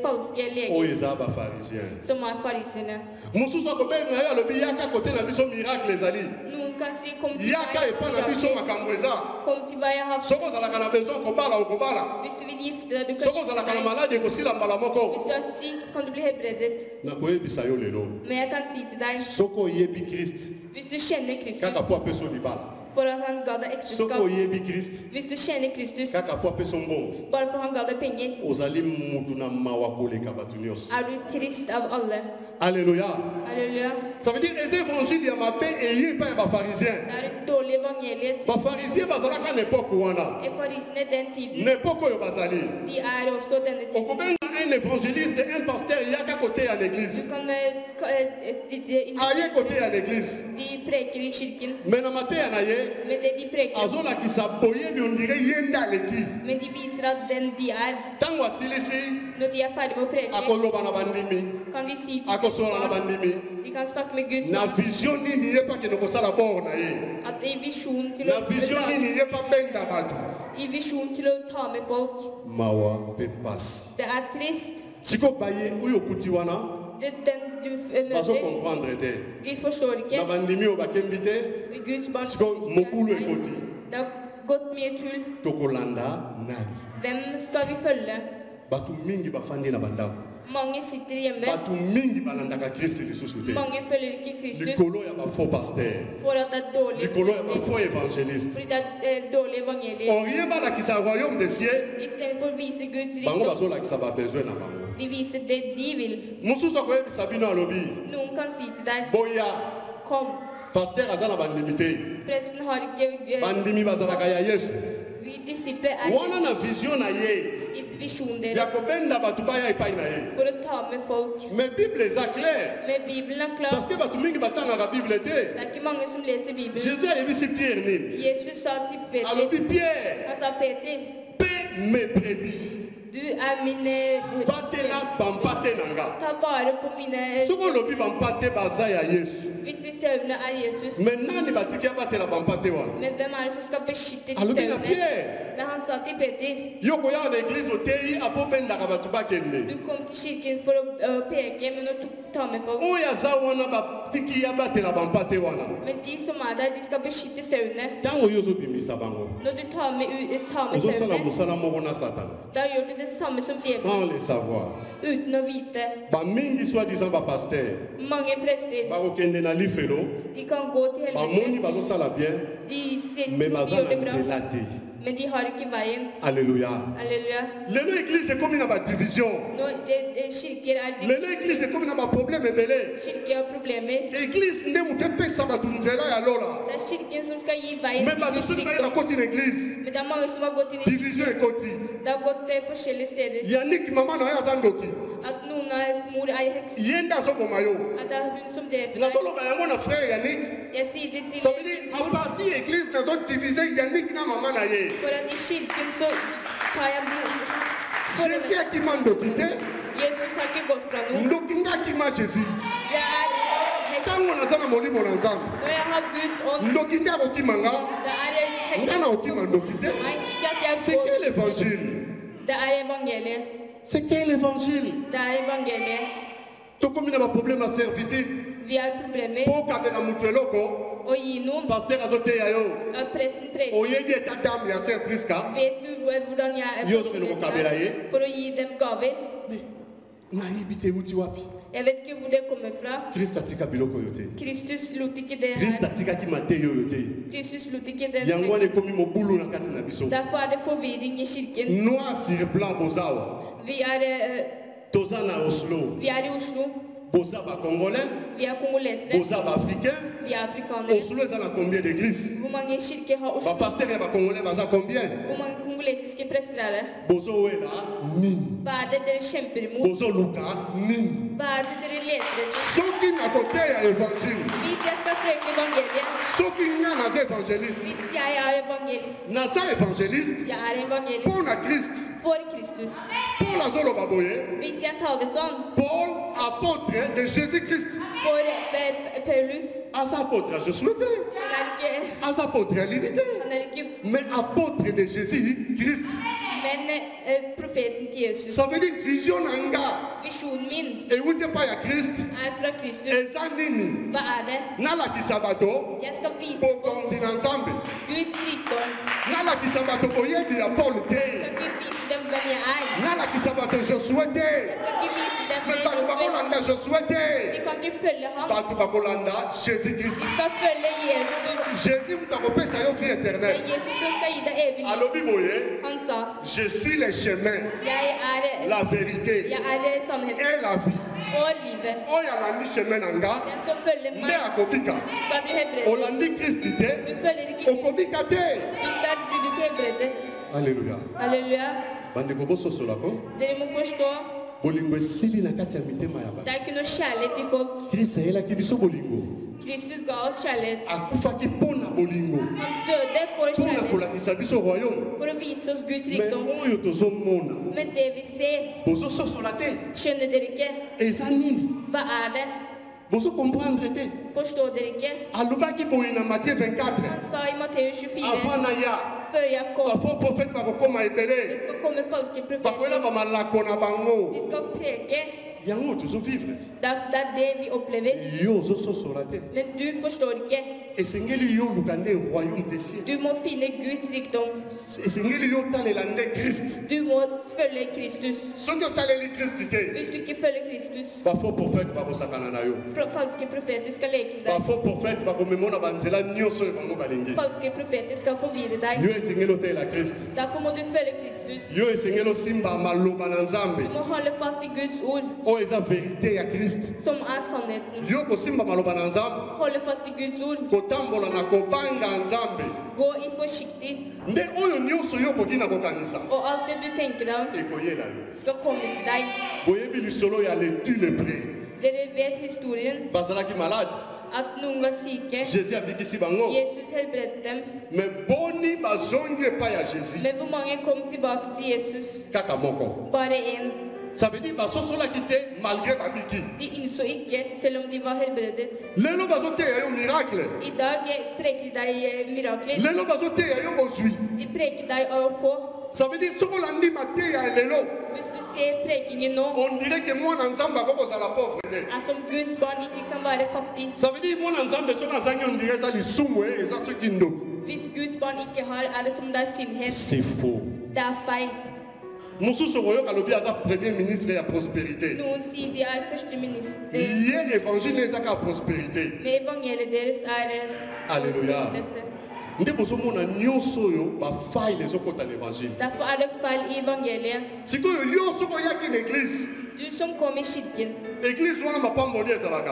falske
oyo
leger,
eza bafarisien.
som er farisene.
mosusu akobenga ye alobi yaka kote na biso miracle ezali,
Noen kan si, kom til
yaka epa na biso
meg,
makambo eza.
kom til meg, jeg har
Soki ozalaka na besoin kobala okobala,
Hvis du vil gifte deg, du kan
soki ozalaka na
gifte deg.
maladi ekosila mbala
Hvis
moko.
du er syk, kan du bli helbredet.
Nakoyebisa yo lelo,
Men jeg kan si til deg,
soki oyebi Kristo
hvis du kjenner Kristus,
kaka po apeso libala,
for at han ga deg
soki
ekteskap,
oyebi Kristo
hvis du kjenner Kristus,
kaka po apeso mbongo,
bare for han ga deg penger,
ozali mutu na mawa koleka bato nyonso.
er du trist av alle.
Alléluia.
Halleluja.
Ça veut dire eza évangile ya mabe eye epai ya bafarisien.
Det er et dårlig evangeliet.
Bafarisien bazalaka na epoke wana,
Farisene den tiden,
na epoke oyo bazali.
de er også denne tiden.
Okobenga un évangéliste, un pasteur yaka kote ya
Du
l'église,
kan,
aye kote ya l'église,
de preker i kirken,
me na mateya na ye
men det de preker,
azolakisa boyebi ondire ye nde aleki.
men de viser at den de er,
Ntango asilisi
når de er ferdige med å preke,
akoloba na bandimi,
kan de si til
akosola na bandimi,
de kan snakke med Guds
na
barn,
vision nini ye pa kende kosala bor na ye,
at i visjon til
na
å
vision nini ye pa benda bato.
i visjon til å ta med folk.
Mawa mpe pasi.
Det er trist.
Siko baye oyo okuti wana
Den du møter,
bazokomprendre te,
de forstår
na
ikke.
bandimi oyo bakembi te,
Guds barn
siko mokulu ekoti,
Det har gått mye tull.
tokolanda nani?
Hvem skal vi følge?
Bato mingi bafandi na bandako,
Mange sitter hjemme.
bato mingi balandaka Kristo lisusu te,
Mange følger ikke Kristus
likolo ya bafaux pasteur,
for at det er dårlig
likolo ya
Kristus,
bafaux évangéliste.
fordi det er dårlig evangeliet.
Orie balakisa royaume des cieux,
Istedenfor å vise Guds
bango
rikdom,
bazolakisa babesoin na bango.
de viser det de vil.
Mosusu akoyebisa bino alobi,
Noen kan si til deg,
boya
kom,
pasteur aza na bandimi te,
presten har ikke
bandimi bazalaka ya Yesu.
vi disipler er
Wana na
Jesus
vision na ye
i visjonen
ya
deres
kobenda bato baya epai na ye.
for å ta med folk.
Mais Bible eza clair,
Men Bibelen er
parce
klar.
que bato mingi batangaka Bible te.
Det er ikke mange som leser Bibelen.
Jésus ayebisi Pierre nini,
Jesus sa til Peter,
alobi Pierre,
han sa Peter,
paie mes brebis,
du er min,
batela bampate na nga.
ta vare på mine,
Soki olobi bampate baza ya Yesu,
hvis de sauene er Jesus.
mais nani batiki abatela bampate wana?
Men hvem er det som skal beskytte de
Alobi na
sauene?
Pierre,
Men han sa til Peter,
yo koya na église oteyi apo bendaka bato bakende.
du kom til kirken for å peke, men når du ta med folk.
Oyo aza wana batiki ya batela bampate wana.
Men de som der, de skal beskytte sauene.
Ntango yo ozobimisa bango,
Når du tar med
ozosala
sauene,
mosala moko na Satan
da gjør du det samme som
sans
djevelen,
le savoir.
uten å vite.
Bamingi soi-disant bapaster
Mange prester,
bakokende na lifelo,
de kan gå til
bamoni
helvete.
bazosala bien,
De ser
mais
tror de
baza
gjør
na
det bra,
nzela te.
men de har ikke veien.
Alléluia.
Halleluja.
Lelo église ekomi na badivision.
Nå, kirker er
Lelo église ekomi na baproblème ebele.
Kirker har problemer.
Église nde moto epesa bato nzela ya lola.
Det er kirken som skal gi veien
Mais
til
bato
Guds
soki baye
rikdom.
bakoti na église,
Men det er mange som har gått inn i
division
kirken.
ekoti.
Det har gått til forskjellige steder.
Yannick mama na ye aza ndoki,
At noen av mor er heks.
ye nde azoboma yo.
At det er hun som dreper deg.
Nazoloba yango na frère Yannick.
Jeg sier det til
Ça veut dire à partir église nazodivise Yannick na mama na ye.
for at i kirken så tar jeg blod.
Jésus akima ndoki te,
Jesus har ikke gått fra noen.
ndoki nga akima Jésus.
Jeg er heks.
Ntango naza na molimo na nzambe,
Når jeg har Guds ånd,
ndoki nde akokima nga,
det er heks.
nga na okima ndoki te.
Nei, ikke at jeg
C'est
går.
quel évangile?
Det er evangeliet.
C'est quel évangile?
Det er evangeliet.
Tokomi na baproblème ya servitude.
Vi har problemer
Po okabela moto eloko,
å gi noen.
paster azoteya yo.
At presten preker.
Oyebi eta dame ya Saint Priska.
Vet du hvordan jeg er
Yo selo kokabela ye.
for å gi dem gaver?
Nayebi te uti wapi?
Jeg vet ikke hvor det kommer fra.
Krist atika biloko yo te.
Kristus lot ikke det
Krist
her.
atikaki mateyo yo te.
Kristus lot ikke det.
Yango wana ekomi mobulu na kati na biso.
Derfor er det forvirring i kirken.
Noir sur blanc bozawa.
Vi er
Toza na Oslo.
i Oslo.
Boza ba congolais.
Vi er kongolesere.
Boza ba africain.
Vi er afrikanere.
Oslo eza na combien d'églises?
Hvor mange kirker har
Ba
Oslo?
pasteur ya ba congolais baza combien?
Hvor mange kongolesiske prester er det?
Bozo wela nini?
Hva er det dere kjemper imot?
Bozo luka nini?
Hva er det dere leter etter?
Soki na koteya évangile.
Hvis jeg skal preke evangeliet,
Soki nga naza évangéliste.
hvis jeg er evangelist,
Naza évangéliste.
jeg er evangelist
Paul na Christ.
for Kristus.
Paul azoloba boye.
Hvis jeg taler sånn,
Paul apôtre de Jésus-Christ.
for Paulus,
Aza apôtre à Josué te. Aza apôtre à l'unité.
han er ikke,
Mais apôtre de Jésus-Christ.
men profeten til Jesus.
Ça veut dire vision nanga.
Visjonen min
Et où t'es pas ya Christ.
er fra Kristus.
Eza nini.
Hva er det?
Nala kisabato.
Jeg skal vise
Pour
folk
konzina ensemble.
Guds rikdom.
Nala kisabato koyebi ya Paul
Jeg
te.
skal ikke vise dem hvem jeg er.
Nala kisabato Josué te.
Jeg skal ikke vise dem
Mais
hvem
bato bakolanda Josué
Vi
te.
kan ikke følge ham.
Bato bakolanda Jésus-Christ.
Vi skal følge Jesus.
Jésus mutakopesa yo vie
Det er
éternelle.
Jesus som skal gi deg evig liv.
Alobi boye.
Han sa,
Je suis le chemin,
jeg er
la vérité
sannheten
et la vie.
og livet.
Oyo alandi chemin nanga.
Den som følger
Nde
meg,
akobika.
skal bli helbredet.
Olandi Christ te.
Du følger ikke Kristus,
Okobika te.
der blir du ikke helbredet.
Alléluia.
Halleluja.
Bandeko bososolako.
Dere må forstå,
Bolingo esili na kati ya mitema ya
det
bato.
er ikke noe kjærlighet i folk.
Christ ayelaki biso bolingo.
Kristus ga oss kjærlighet.
Akufaki mpona bolingo.
Han døde for
Mpona
kjærlighet,
kolakisa biso royaume.
for å vise oss Guds
Mais
rikdom.
oyo tozomona.
Men det vi ser,
Bozososola te.
skjønner dere ikke?
Eza nini?
Hva er det?
Bozokomprendre te.
Forstår dere ikke?
Alobaki boye na Matthieu 24.
Han sa i Matteus 24,
Avant na ya.
før jeg kom,
Bafo prophète bakokoma
det
ebele.
skal komme falske
Bakoyela
profeter.
bamalako na bango.
De skal preke.
Yango tozovivre.
Det er det vi opplever.
Yo ozososola te.
Men du forstår ikke.
Esengeli yo luka nde royaume des cieux.
Du må finne Guds rikdom.
Esengeli yo talela nde Christ.
Du må følge Kristus.
Soki otaleli Christ te.
Hvis du ikke følger Kristus,
Bafo prophète bakosakana na yo.
falske profeter skal leke deg.
Bafo prophète bakomemona banzela nyonso oyo bango balingi.
Falske profeter skal forvirre
Yo
deg.
esengeli otalela Christ.
Derfor må du følge Kristus.
Yo esengeli osimba maloba na Nzambe.
Du må holde fast i Guds ord,
Oyo eza vérité ya Christ.
som er sannheten.
Yo kosimba maloba na Nzambe.
Holde fast i Guds ord.
Kotambola na kobanga Nzambe.
Gå i forsiktig,
Nde oyo nyonso yo koki na kokanisa.
og alt det du tenker deg om,
Ekoyela yo.
skal komme til deg.
Boyebi lisolo ya letu lepré.
Dere vet historien,
Bazalaki malade.
at noen var syke.
Jésus abikisi bango.
Jesus helbredet dem.
Mais boni bazongi epai ya Jésus.
Men hvor mange kom tilbake til Jesus?
Kaka moko.
Bare én.
Ça veut dire basosolaki te malgré babiki.
De innså ikke, selv om de var helbredet.
Lelo bazoteya yo miracle.
I dag preker de deg mirakler.
Lelo bazoteya yo bozwi.
De preker deg av å få.
Ça veut dire,
Hvis du ser prekingen nå,
on dirait que moi, ensemble, à la pauvreté.
som Guds barn ikke kan være fattig.
Ça veut dire, moi, ensemble, on dirait ça, les soumoués, et ça, ceux qui nous.
Hvis Guds barn ikke har, det som det sinnhet.
C'est faux.
Det feil.
Moussou Soroyo Kalobi a premier ministre et la prospérité.
Noen sier de første minister.
Hier, l'évangile est la prospérité.
Men evangeliet deres
Alléluia. Nous avons faille les autres côté l'évangile.
Derfor det feil i evangeliet.
Si vous avez une église,
Du som kom i kirken,
l'église on a pas molié ça là.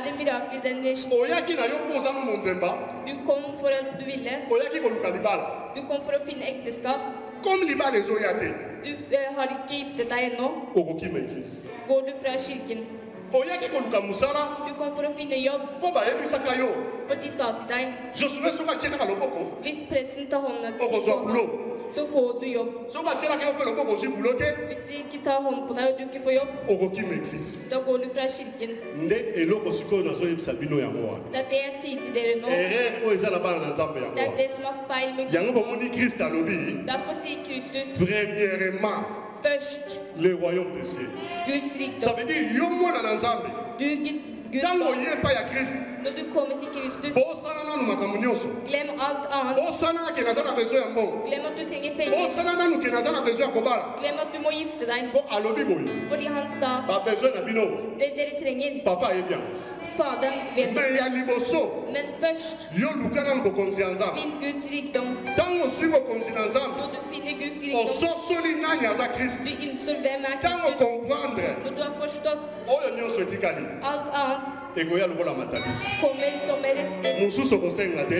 det mirakel i den kirken.
Oyaki na yo posa no monzemba.
Du kom for at du ville.
Oyaki ko luka libala.
Du kom for å finne ekteskap.
Comme libala les oyate.
Du har ikke giftet deg ennå.
Okoki ma église.
Går du fra kirken.
Oyaki ko luka musala.
Du kom for å finne jobb.
Ko ba ebisaka yo.
For de sa til deg,
Josué soka tiena ka loboko.
hvis pressen tar hånda
Okozwa boulot.
så får du jobb.
Soka tiena ka yo pe loboko si boulot te.
Hvis de ikke tar hånd på deg og du ikke får jobb,
Okoki ma église.
da går du fra kirken.
Nde eloko sikoyo nazo yebisa bino yango wana.
Det det jeg sier til dere nå.
Erreur oyo eza na bana na nzambe yango
Det
wana.
det som er feil med
Yango
Gud.
bomoni Christ alobi.
Derfor sier Kristus
Premièrement,
først
le royaume des cieux.
Guds
Ça
rikdom.
veut dire yo mwana na nzambe.
Du Guds
Tango
barn.
ye pa ya Christ.
Når du kommer til Kristus,
Bosala nanu makambo nyonso.
glem alt annet.
Bosala ke naza na besoin ya mbongo.
Glem at du trenger penger.
Bosala nanu ke naza na besoin ya kobala.
Glem at du må gifte deg.
Po alobi boye.
Fordi han sa,
Ba besoin na bino.
det dere trenger,
Papa ye bien.
Faderen vet.
Mais ya liboso.
Men først,
Yo luka nanu bokonzi ya nzambe.
finn Guds rikdom.
Tango osui bokonzi na nzambe.
Når du finner Guds rikdom,
Ososoli nani aza Christ.
du innser hvem er
Tango
Kristus.
comprendre.
Når du har forstått
Oyo nyonso etikali.
alt annet,
Ekoya lokola matabisi.
kommer som er resten.
Mosusu okosenga te.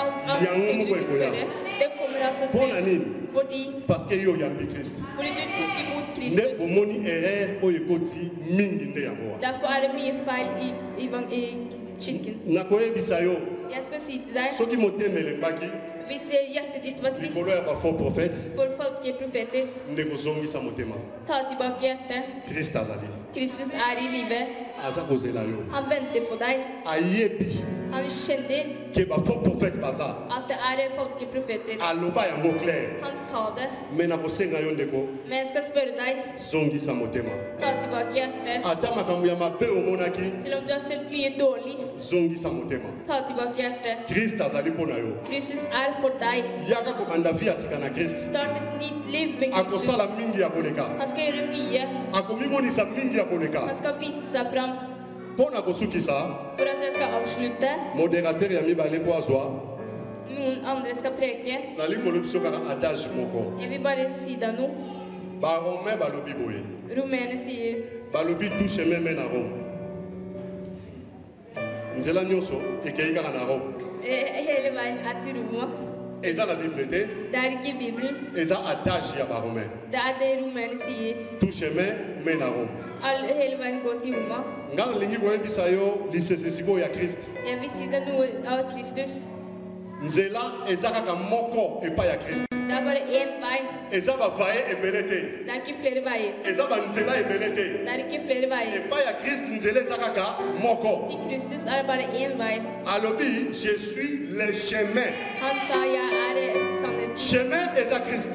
Alt
Yango
trenger du
moko
ikke
ekoya.
spørre. Det kommer av seg
Mpona
selv.
nini?
Fordi,
Parce que yo yambi Christ.
fordi du tok imot
Nde
Kristus.
omoni erreur oyo ekoti mingi nde yango wana.
Derfor er det mye feil i kirken.
Nakoyebisa yo
Jeg skal si til deg,
soki motema elembaki
hvis hjertet ditt var trist
likolo ya bafaux prophète
for falske profeter,
nde kozongisa motema.
ta tilbake hjertet.
Christ azali
Kristus er i live.
aza kozela yo.
Han venter på deg.
Ayebi
Han kjenner
ke bafaux prophète baza
at det er falske profeter.
aloba yango clair.
Han sa det,
Me nakosenga yo ndeko
men jeg skal spørre deg,
zongisa motema.
ta tilbake hjertet.
Ata makambo ya mabe omonaki
Selv om du har sett mye dårlig,
zongisa motema.
ta tilbake hjertet.
Christ azali mpo na yo.
Kristus er for deg.
Yaka kobanda vi ya sika na Christ.
Start et nytt liv med Kristus.
Akosala mingi ya koleka.
Han skal gjøre mye.
Akomimonisa mingi ya koleka.
Han skal vise seg fram.
Mpo na kosukisa
For at jeg skal avslutte,
modérateur ya mibale mpo azwa
noen andre skal preke.
nalingi kolobi biso kaka adage moko.
Jeg vil bare si deg noe.
Baromain balobi boye.
Romerne sier,
Balobi tout chemin mène à Rome. Nzela nyonso ekei kaka na Rome.
hele veien er til Roma.
Eza na Bible te,
Det er ikke i Bibelen.
eza adage ya baromain.
Det er det romerne sier.
Tout chemin mène à Rome.
Hele veien går til Roma.
Nga nalingi koyebisa yo lisese sikoyo ya Christ.
Jeg vil si deg noe av Kristus.
Nzela eza kaka moko epai ya Christ.
Det er bare én vei.
Eza bavaye ebele te.
Det er ikke flere veier.
Eza banzela ebele te.
Det er ikke flere veier.
Epai ya Christ nzela eza kaka moko.
Til Kristus er det bare én vei.
Alobi, je suis le chemin.
Han sa, jeg er sannheten.
Chemin eza Christ.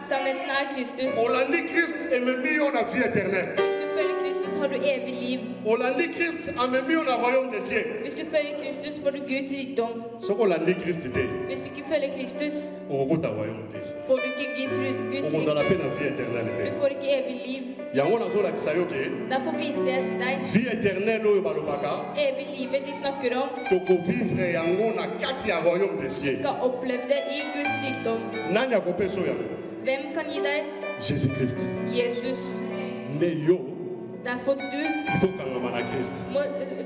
Sannheten er Kristus.
Olandi Christ ememi yo na vie éternelle.
Hvis du følger Kristus, har du evig liv.
Olandi Christ amemi yo na royaume des cieux.
Hvis du følger Kristus, får du Guds rikdom.
Soko olandi Christ te,
Hvis du ikke følger Kristus,
okokota royaume te.
får du ikke Guds
Okozala
rikdom.
pe na vie éternelle
Du
te.
får ikke evig liv.
Yango nazolakisa yo ke
Derfor viser jeg til deg
vie éternelle oyo balobaka
evig livet de snakker om.
tokovivre yango na kati ya royaume des cieux.
Skal oppleve det i Guds rikdom.
Nani akopesa oyo yango?
Hvem kan gi deg?
Jésus Christ.
Jesus.
Nde yo
Derfor du
ifokangama na Christ.
må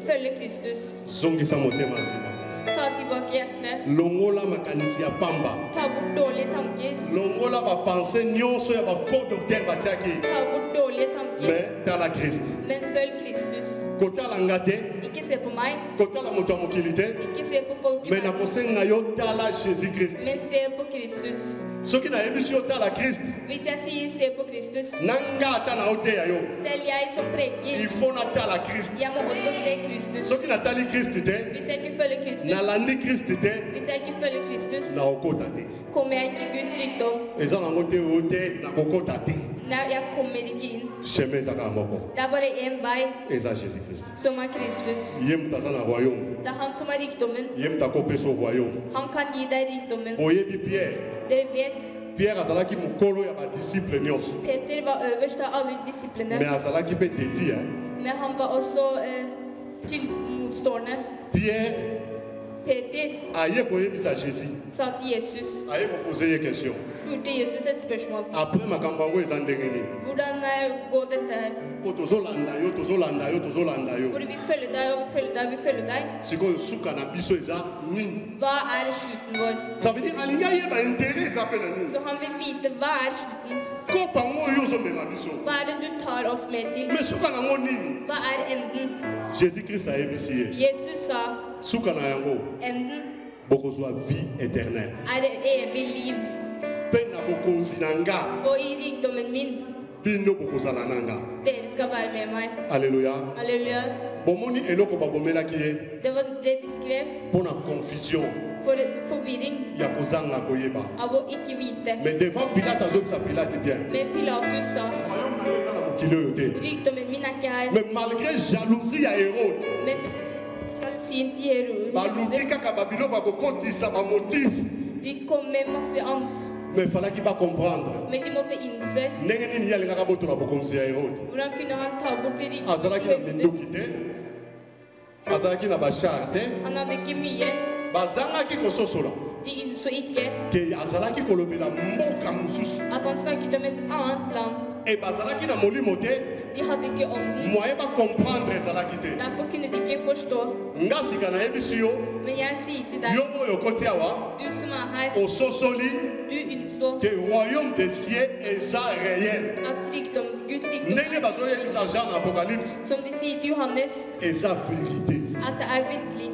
følge Kristus.
Zongisa motema nsima.
Ta tilbake hjertet.
Longola makanisi ya pamba.
Ta bort dårlige tanker.
Longola bapense nyonso ya bafaux docteur batiaki.
Ta bort dårlige tanker.
Mais tala Christ.
Men følg Kristus.
Kotala nga te,
Ikke se på meg,
Kota la moto mokilité.
ikke se på folk i
Mais na
verden,
kosenga yo tala Jésus-Christ.
men se på Kristus.
Ce qui n'a émis sur tala Christ.
Hvis jeg sier se på Kristus,
Nanga tana oteya yo.
selv jeg som preker,
Il faut na tala Christ.
jeg må også se Kristus.
Ce qui n'a tali Christ te.
Hvis jeg ikke følger Kristus,
Na landi Christ te.
hvis jeg ikke følger Kristus,
Na okota te.
kommer jeg ikke i Guds rikdom.
Eza na ngote ote na kokota te.
Nei, jeg kommer ikke inn.
Chemin ezaka moko.
Det er bare én vei,
Eza Jésus-Christ.
som er Kristus.
Ye mutu aza na royaume.
Det er han som er rikdommen.
Ye mutu akopesa royaume.
Han kan gi deg rikdommen.
Boyebi Pierre.
Dere vet,
Pierre azalaki mokolo ya badisciple nyonso.
Peter var øverst av alle disiplene,
Mais azalaki mpe dedi.
men han var også til motstående.
Pierre
Peter
aye koyebisa Jésus.
sa til Jesus,
Aye kopose ye question.
spurte Jesus et spørsmål.
Après makambo yango eza ndenge nini?
Hvordan går dette her?
Po tozolanda yo, tozolanda yo, tozolanda yo.
Fordi vi følger deg, og vi følger deg, vi følger deg.
Sikoyo suka na biso eza nini?
Hva er slutten vår?
Ça veut dire alingi ayeba intérêt eza mpe na nini?
Så han vil vite, hva er slutten?
Kopa ngo oyo ozomema biso.
Hva er det du tar oss med til?
Mais suka nango nini?
Hva er enden?
Jésus-Christ ayebisi ye.
Jesus sa,
Suka na yango
enden
bokozwa vie éternelle.
er det evig liv.
Mpe na bokonzi na nga
Og i rikdommen min,
bino bokozala na nga.
dere skal være med meg.
Alléluia.
Halleluja.
Bomoni eloko babomelaki ye
Det var det de skrev,
mpona confusion
for forvirring
ya kozanga koyeba.
av å ikke vite.
Mais devant Pilate azobisa Pilate bien.
Men Pilatus sa,
Royaume na yo eza na mokili oyo te.
rikdommen min er ikke her.
Mais malgré jalousie ya Hérode,
Men sin til
baluki
Herodes,
kaka babilo bakokotisa bamotif.
de kom med masse annet.
Mais falaki bacomprendre
Men de måtte innse,
ndenge nini ye alingaka botola bokonzi ya Hérode.
hvordan kunne han ta bort det
Azalaki na
rikdommen
minduki
Herodes?
te, azalaki na bashar te,
Han hadde ikke mye.
bazangaki kososola
De innså ikke
ke azalaki kolobela mboka mosusu.
at han snakket om et annet land.
E bazalaki na molimo te,
De hadde ikke ånden.
moyen bacomprendre ezalaki te.
Derfor kunne de ikke forstå.
Nga sika nayebisi yo,
Men jeg sier til deg,
yo oyo okoti awa,
du som er her,
ososoli
du innså
ke royaume des cieux eza réel.
at rikdom, Guds rikdom,
Ndenge bazoyebisa Jean na Apocalypse
som de sier til Johannes,
eza vérité.
at det er virkelig.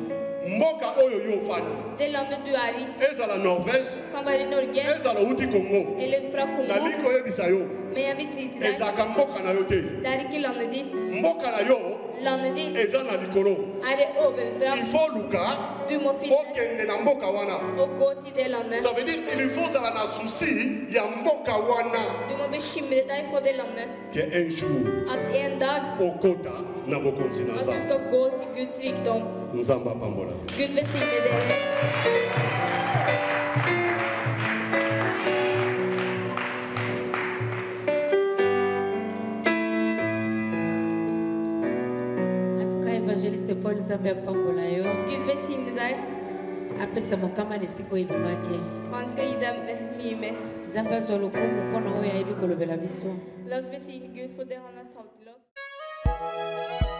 Mboka oyo yo ofandi
Det landet du er i,
ezala Norvège,
kan være Norge
ezala outi Congo.
eller fra Kongo.
Nali koyebisa yo
Men jeg vil si til deg,
ezalaka mboka na yo te.
det er ikke landet ditt.
Mboka na yo
Landet ditt
eza na likolo.
er det ovenfra.
Il faut luka
Du må finne
okende na mboka wana.
og gå til det landet.
Ça veut dire il faut zala na souci ya mboka wana
Du må bekymre deg for det landet.
que un jour
At en dag
okota na bokonzi na
at du
Nzambe.
skal gå til Guds rikdom.
Nzambe apambola.
Gud velsigne dere.
Évangéliste Paul Nzambe apambola yo
Gud velsigne deg.
apesa mokama na esika oyo ebimaki
Han skal gi dem mye mer.
Nzambe azwa lokumu mpona oyo ayebi kolobela biso.
La oss velsigne Gud for det han har talt til oss.